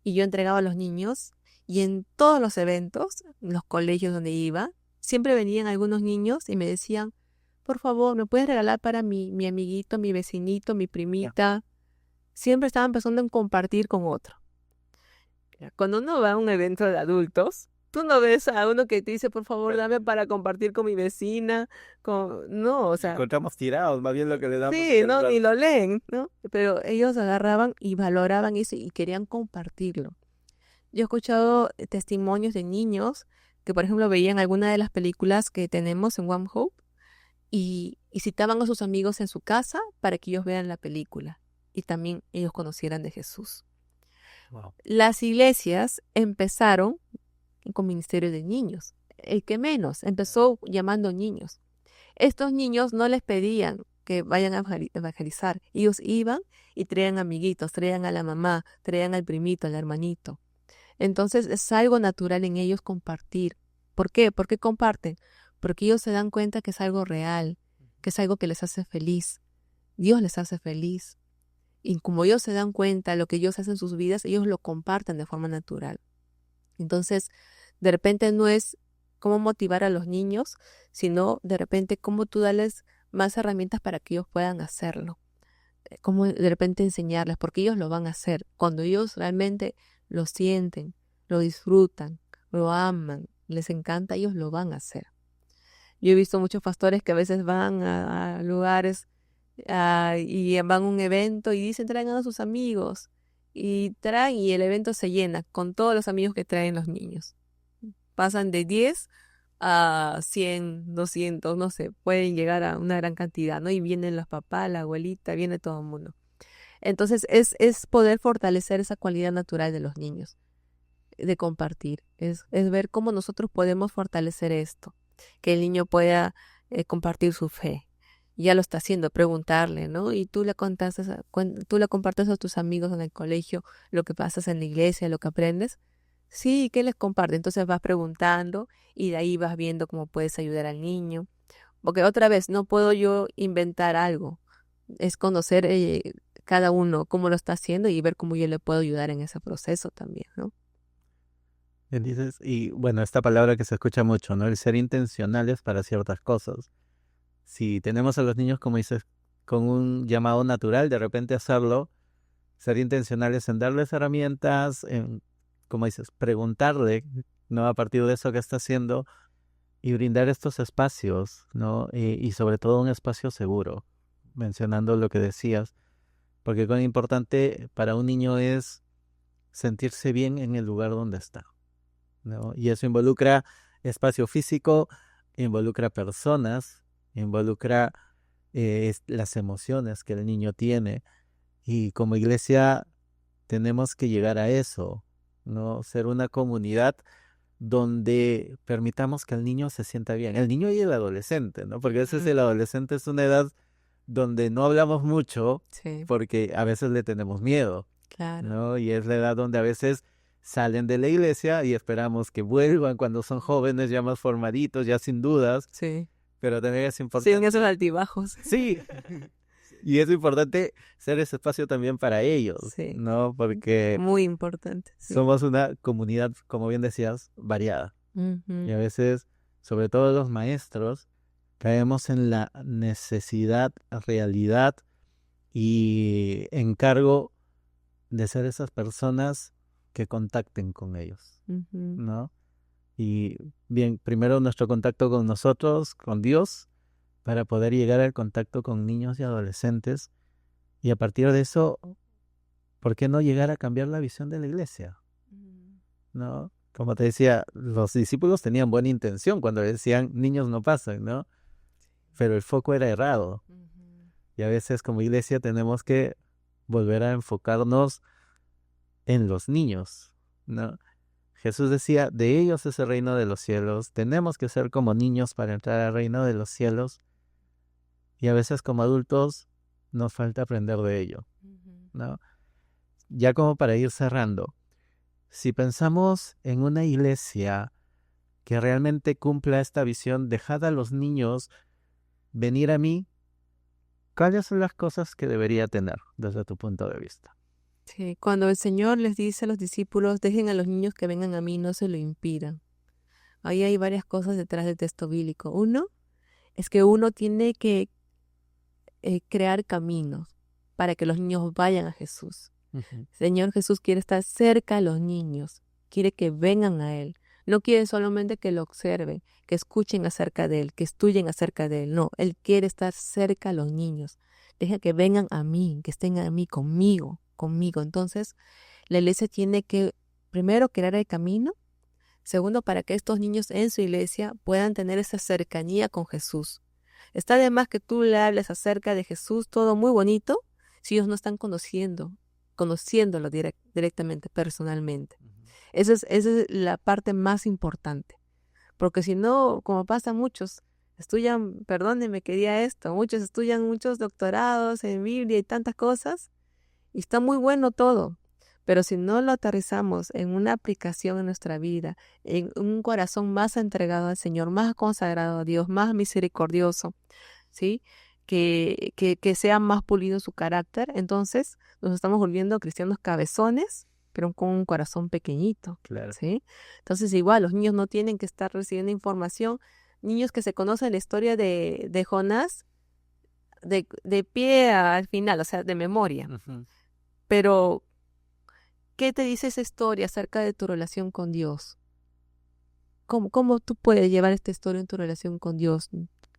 y yo entregaba a los niños y en todos los eventos, en los colegios donde iba, siempre venían algunos niños y me decían, por favor, ¿me puedes regalar para mi amiguito, mi vecinito, mi primita? Siempre estaban pensando en compartir con otro. Cuando uno va a un evento de adultos, tú no ves a uno que te dice, por favor, dame para compartir con mi vecina. No, o sea, Encontramos tirados, más bien lo que le damos. sí, no, ni lo leen, ¿no? Pero ellos agarraban y valoraban eso y querían compartirlo. Yo he escuchado testimonios de niños que, por ejemplo, veían alguna de las películas que tenemos en One Hope y citaban a sus amigos en su casa para que ellos vean la película y también ellos conocieran de Jesús. Wow. Las iglesias empezaron con ministerios de niños. El que menos empezó llamando niños. Estos niños no les pedían que vayan a evangelizar. Ellos iban y traían amiguitos, traían a la mamá, traían al primito, al hermanito. Entonces es algo natural en ellos compartir. ¿Por qué? ¿Por qué comparten? Porque ellos se dan cuenta que es algo real, que es algo que les hace feliz. Dios les hace feliz. Y como ellos se dan cuenta de lo que ellos hacen en sus vidas, ellos lo comparten de forma natural. Entonces, de repente no es cómo motivar a los niños, sino de repente cómo tú darles más herramientas para que ellos puedan hacerlo. Cómo de repente enseñarles, porque ellos lo van a hacer. Cuando ellos realmente lo sienten, lo disfrutan, lo aman, les encanta, ellos lo van a hacer. Yo he visto muchos pastores que a veces van a lugares y van a un evento y dicen traigan a sus amigos y traen y el evento se llena con todos los amigos que traen los niños. Pasan de 10 a 100, 200, no sé, pueden llegar a una gran cantidad, ¿no? Y vienen los papás, la abuelita, viene todo el mundo. Entonces es poder fortalecer esa cualidad natural de los niños, de compartir, es ver cómo nosotros podemos fortalecer esto, que el niño pueda compartir su fe. Ya lo está haciendo, preguntarle, ¿no? Y tú le compartes a tus amigos en el colegio lo que pasas en la iglesia, lo que aprendes. Sí, ¿qué les comparte? Entonces vas preguntando y de ahí vas viendo cómo puedes ayudar al niño. Porque otra vez, no puedo yo inventar algo. Es conocer cada uno cómo lo está haciendo y ver cómo yo le puedo ayudar en ese proceso también, ¿no? Bien dices, y bueno, esta palabra que se escucha mucho, ¿no? El ser intencionales para ciertas cosas. Si tenemos a los niños, como dices, con un llamado natural, de repente hacerlo, ser intencionales en darles herramientas, en, como dices, preguntarle, ¿no? A partir de eso que está haciendo y brindar estos espacios, ¿no? Y sobre todo un espacio seguro, mencionando lo que decías, porque lo importante para un niño es sentirse bien en el lugar donde está, ¿no? Y eso involucra espacio físico, involucra personas, involucra las emociones que el niño tiene. Y como iglesia tenemos que llegar a eso, ¿no? Ser una comunidad donde permitamos que el niño se sienta bien. El niño y el adolescente, ¿no? Porque a veces el adolescente es una edad donde no hablamos mucho Sí, porque a veces le tenemos miedo, claro. ¿no? Y es la edad donde a veces salen de la iglesia y esperamos que vuelvan cuando son jóvenes, ya más formaditos, ya sin dudas, Sí. pero también es Sí, en importante. esos altibajos. Sí, y es importante ser ese espacio también para ellos, Sí, ¿no? Porque muy importante. Sí. somos una comunidad, como bien decías, variada. Y Ujú. a veces, sobre todo los maestros, caemos en la necesidad, realidad y encargo de ser esas personas que contacten con ellos, Ujú. ¿no? Y bien, primero nuestro contacto con nosotros, con Dios, para poder llegar al contacto con niños y adolescentes. Y a partir de eso, ¿por qué no llegar a cambiar la visión de la iglesia? ¿No? Como te decía, los discípulos tenían buena intención cuando decían niños no pasan, ¿no? Pero el foco era errado. Ujú. Y a veces como iglesia tenemos que volver a enfocarnos en los niños, ¿no? Jesús decía, de ellos es el reino de los cielos, tenemos que ser como niños para entrar al reino de los cielos y a veces como adultos nos falta aprender de ello, Ujú. ¿no? Ya como para ir cerrando, si pensamos en una iglesia que realmente cumpla esta visión, dejad a los niños venir a mí, ¿cuáles son las cosas que debería tener desde tu punto de vista? Sí, cuando el Señor les dice a los discípulos, dejen a los niños que vengan a mí, no se lo impidan. Ahí hay varias cosas detrás del texto bíblico. Uno es que uno tiene que crear caminos para que los niños vayan a Jesús. Señor Jesús quiere estar cerca a los niños, quiere que vengan a Él. No quiere solamente que lo observen, que escuchen acerca de Él, que estudien acerca de Él. No, Él quiere estar cerca a los niños. Deja que vengan a mí, que estén a mí, conmigo. Entonces, la iglesia tiene que, primero, crear el camino. Segundo, para que estos niños en su iglesia puedan tener esa cercanía con Jesús. Está de más que tú le hables acerca de Jesús, todo muy bonito, si ellos no están conociéndolo directamente, personalmente. Esa es la parte más importante. Porque si no, como pasa, muchos estudian, perdónenme que diga esto, muchos estudian muchos doctorados en Biblia y tantas cosas, y está muy bueno todo. Pero si no lo aterrizamos en una aplicación en nuestra vida, en un corazón más entregado al Señor, más consagrado a Dios, más misericordioso, ¿sí? Que sea más pulido su carácter, entonces nos estamos volviendo cristianos cabezones, pero con un corazón pequeñito, Claro. ¿sí? Entonces igual, los niños no tienen que estar recibiendo información. Niños que se conocen la historia de Jonás de pie al final, o sea, de memoria. Pero, ¿qué te dice esa historia acerca de tu relación con Dios? ¿Cómo tú puedes llevar esta historia en tu relación con Dios?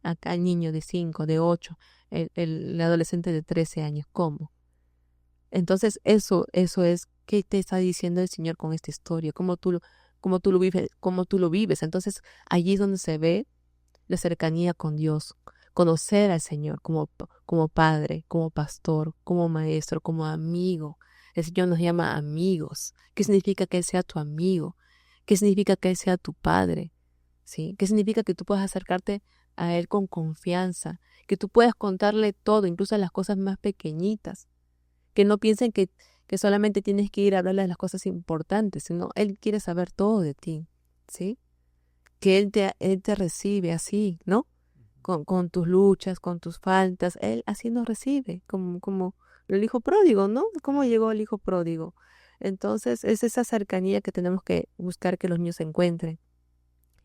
Acá el niño de 5, de 8, el adolescente de 13 años, ¿cómo? Entonces, eso es, ¿qué te está diciendo el Señor con esta historia? ¿Cómo tú lo vives? ¿Cómo tú lo vives? Entonces, allí es donde se ve la cercanía con Dios, conocer al Señor como padre, como pastor, como maestro, como amigo. El Señor nos llama amigos. ¿Qué significa que Él sea tu amigo? ¿Qué significa que Él sea tu padre? ¿Sí? ¿Qué significa que tú puedas acercarte a Él con confianza? Que tú puedas contarle todo, incluso las cosas más pequeñitas. Que no piensen que solamente tienes que ir a hablarle de las cosas importantes, sino Él quiere saber todo de ti, ¿sí? Que Él te recibe así, ¿no? Con tus luchas, con tus faltas. Él así nos recibe, como el hijo pródigo, ¿no? ¿Cómo llegó el hijo pródigo? Entonces, es esa cercanía que tenemos que buscar que los niños encuentren.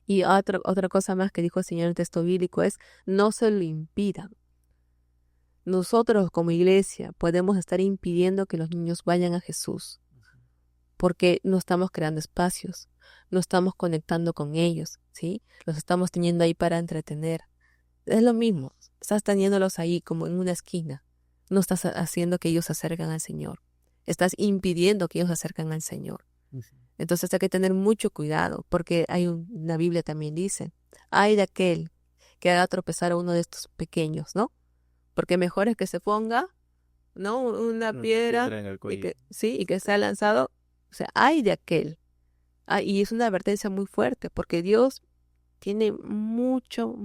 Y otra cosa más que dijo el Señor en el texto bíblico es, no se lo impidan. Nosotros como iglesia podemos estar impidiendo que los niños vayan a Jesús, porque no estamos creando espacios, no estamos conectando con ellos, ¿sí? Los estamos teniendo ahí para entretener. Es lo mismo, estás teniéndolos ahí como en una esquina. No estás haciendo que ellos se acerquen al Señor. Estás impidiendo que ellos se acerquen al Señor. Entonces hay que tener mucho cuidado, porque una Biblia también dice, ay de aquel que haga tropezar a uno de estos pequeños, ¿no? Porque mejor es que se ponga, ¿no? Una piedra en el y cuello. y que sea lanzado. O sea, ay de aquel. Y es una advertencia muy fuerte, porque Dios tiene mucho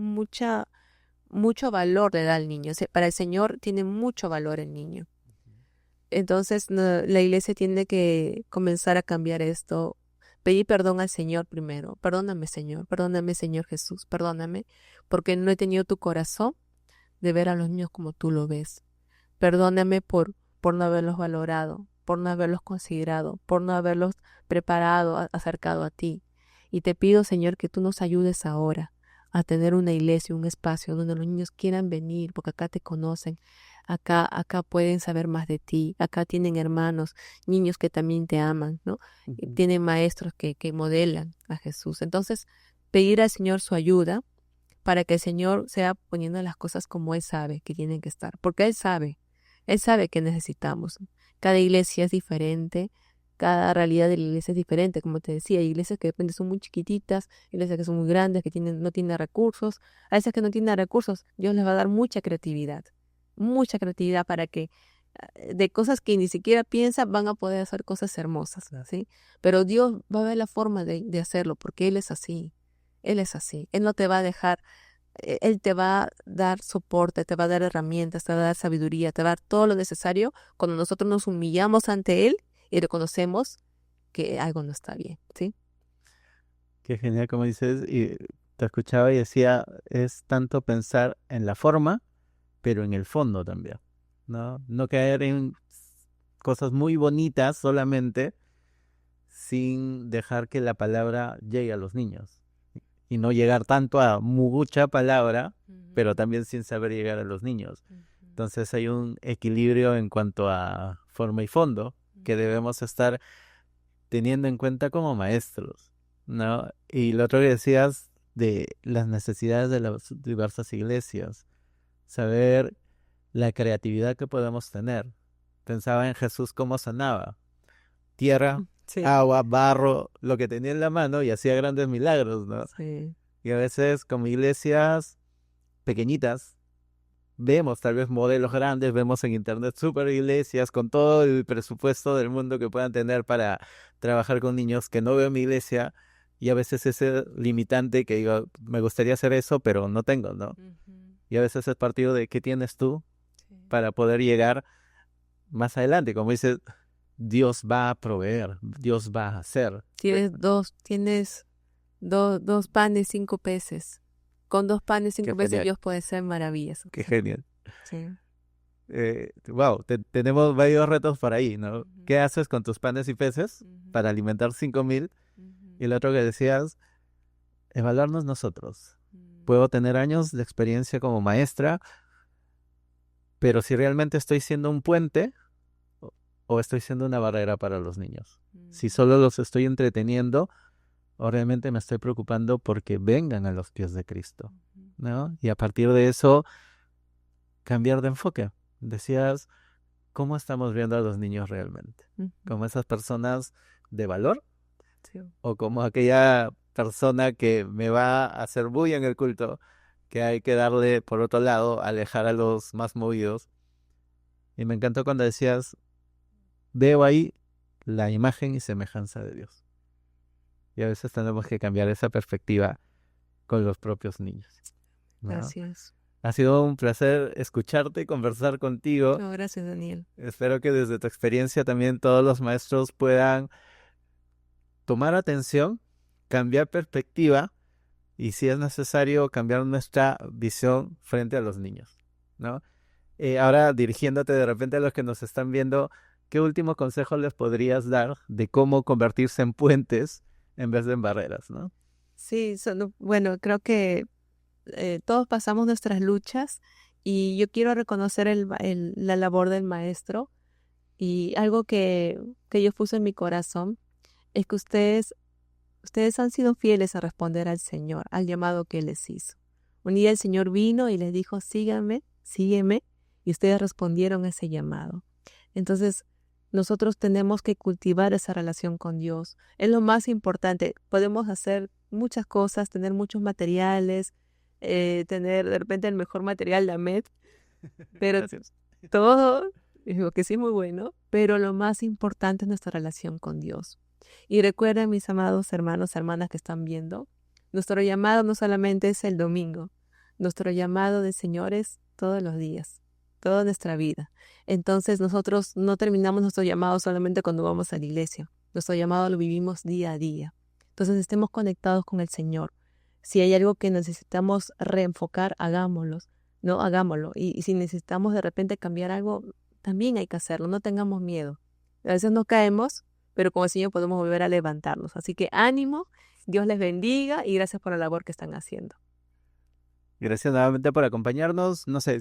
valor le da al niño. O sea, para el Señor tiene mucho valor el niño. Entonces, la iglesia tiene que comenzar a cambiar esto. Pedir perdón al Señor primero. Perdóname, Señor Jesús, perdóname, porque no he tenido tu corazón de ver a los niños como tú lo ves. Perdóname por no haberlos valorado, por no haberlos considerado, por no haberlos preparado, acercado a ti. Y te pido, Señor, que tú nos ayudes ahora a tener una iglesia, un espacio donde los niños quieran venir, porque acá te conocen, acá pueden saber más de ti, acá tienen hermanos, niños que también te aman, ¿no? Y tienen maestros que modelan a Jesús. Entonces, pedir al Señor su ayuda para que el Señor sea poniendo las cosas como Él sabe que tienen que estar, porque Él sabe que necesitamos. Cada iglesia es diferente, cada realidad de la iglesia es diferente, como te decía, hay iglesias que de repente son muy chiquititas, iglesias que son muy grandes, que no tienen recursos, a esas que no tienen recursos, Dios les va a dar mucha creatividad para que de cosas que ni siquiera piensan van a poder hacer cosas hermosas, ¿sí? Pero Dios va a ver la forma de hacerlo, porque Él es así, Él no te va a dejar. Él te va a dar soporte, te va a dar herramientas, te va a dar sabiduría, te va a dar todo lo necesario cuando nosotros nos humillamos ante Él y reconocemos que algo no está bien, ¿sí? Qué genial, como dices, y te escuchaba y decía, es tanto pensar en la forma, pero en el fondo también, ¿no? No caer en cosas muy bonitas solamente, sin dejar que la palabra llegue a los niños. Y no llegar tanto a mucha palabra, pero también sin saber llegar a los niños. Entonces hay un equilibrio en cuanto a forma y fondo que debemos estar teniendo en cuenta como maestros, ¿no? Y lo otro que decías de las necesidades de las diversas iglesias, saber la creatividad que podemos tener. Pensaba en Jesús cómo sanaba. Tierra, Sí, agua, barro, lo que tenía en la mano y hacía grandes milagros, ¿no? sí. Y a veces como iglesias pequeñitas, vemos tal vez modelos grandes, vemos en internet super iglesias con todo el presupuesto del mundo que puedan tener para trabajar con niños, que no veo en mi iglesia, y a veces ese limitante que digo, me gustaría hacer eso, pero no tengo, ¿no? Y a veces es partido de qué tienes tú para poder llegar más adelante. Como dices, Dios va a proveer, Dios va a hacer. Tienes dos panes, 5 peces. Con 2 panes, Qué 5 peces, genial, Dios puede hacer maravillas. qué genial. Sí. Wow, tenemos varios retos por ahí, ¿no? ¿Qué haces con tus panes y peces para alimentar 5,000? Y el otro que decías, evaluarnos nosotros. Puedo tener años de experiencia como maestra, pero si realmente estoy siendo un puente o estoy siendo una barrera para los niños. Si solo los estoy entreteniendo, o realmente me estoy preocupando porque vengan a los pies de Cristo, ¿no? Y a partir de eso, cambiar de enfoque. Decías, ¿cómo estamos viendo a los niños realmente? ¿Como esas personas de valor? Sí. ¿O como aquella persona que me va a hacer bulla en el culto, que hay que darle, por otro lado, alejar a los más movidos? Y me encantó cuando decías, veo ahí la imagen y semejanza de Dios. Y a veces tenemos que cambiar esa perspectiva con los propios niños, ¿no? Gracias. Ha sido un placer escucharte y conversar contigo. No, gracias, Daniel. Espero que desde tu experiencia también todos los maestros puedan tomar atención, cambiar perspectiva y si es necesario cambiar nuestra visión frente a los niños, ¿no? Ahora dirigiéndote de repente a los que nos están viendo, ¿qué último consejo les podrías dar de cómo convertirse en puentes en vez de en barreras, ¿no? Sí, bueno, creo que todos pasamos nuestras luchas y yo quiero reconocer la labor del maestro y algo que Dios puso en mi corazón es que ustedes han sido fieles a responder al Señor, al llamado que Él les hizo. Un día el Señor vino y les dijo, síganme, sígueme, y ustedes respondieron a ese llamado. Entonces, nosotros tenemos que cultivar esa relación con Dios. Es lo más importante. Podemos hacer muchas cosas, tener muchos materiales, tener de repente el mejor material, la MED, pero Gracias. todo, digo que sí es muy bueno, pero lo más importante es nuestra relación con Dios. Y recuerden, mis amados hermanos, hermanas que están viendo, nuestro llamado no solamente es el domingo, nuestro llamado de Señor es todos los días, toda nuestra vida. Entonces nosotros no terminamos nuestro llamado solamente cuando vamos a la iglesia, nuestro llamado lo vivimos día a día. Entonces estemos conectados con el Señor. Si hay algo que necesitamos reenfocar, hagámoslo, ¿no? Hagámoslo. Y si necesitamos de repente cambiar algo, también hay que hacerlo, no tengamos miedo. A veces nos caemos, pero con el Señor podemos volver a levantarnos. Así que ánimo, Dios les bendiga y gracias por la labor que están haciendo. Gracias nuevamente por acompañarnos. No sé,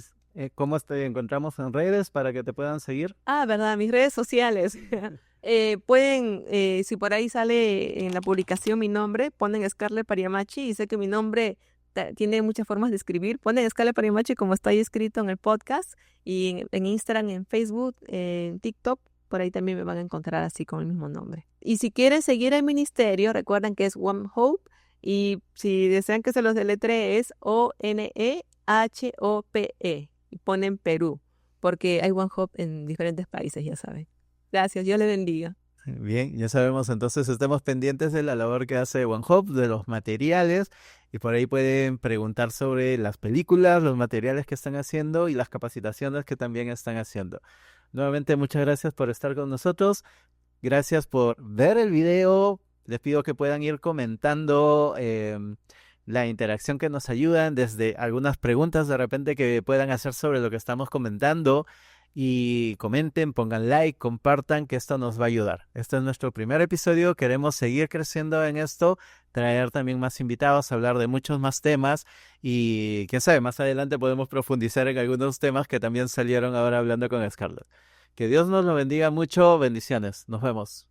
¿cómo te encontramos en redes para que te puedan seguir? Verdad, mis redes sociales. Pueden, si por ahí sale en la publicación mi nombre, ponen Scarlett Pariamachi y sé que mi nombre tiene muchas formas de escribir. Ponen Scarlett Pariamachi como está ahí escrito en el podcast y en Instagram, en Facebook, en TikTok. Por ahí también me van a encontrar así con el mismo nombre. Y si quieren seguir el ministerio, recuerden que es One Hope. Y si desean que se los deletree es ONEHOPE. Y ponen Perú, porque hay One Hope en diferentes países, ya saben. Gracias, Dios les bendiga. Bien, ya sabemos, entonces estemos pendientes de la labor que hace One Hope, de los materiales, y por ahí pueden preguntar sobre las películas, los materiales que están haciendo y las capacitaciones que también están haciendo. Nuevamente, muchas gracias por estar con nosotros. Gracias por ver el video. Les pido que puedan ir comentando la interacción que nos ayudan, desde algunas preguntas de repente que puedan hacer sobre lo que estamos comentando. y comenten, pongan like, compartan, que esto nos va a ayudar. Este es nuestro primer episodio, queremos seguir creciendo en esto, traer también más invitados, hablar de muchos más temas y quién sabe, más adelante podemos profundizar en algunos temas que también salieron ahora hablando con Scarlett. Que Dios nos lo bendiga mucho, bendiciones, nos vemos.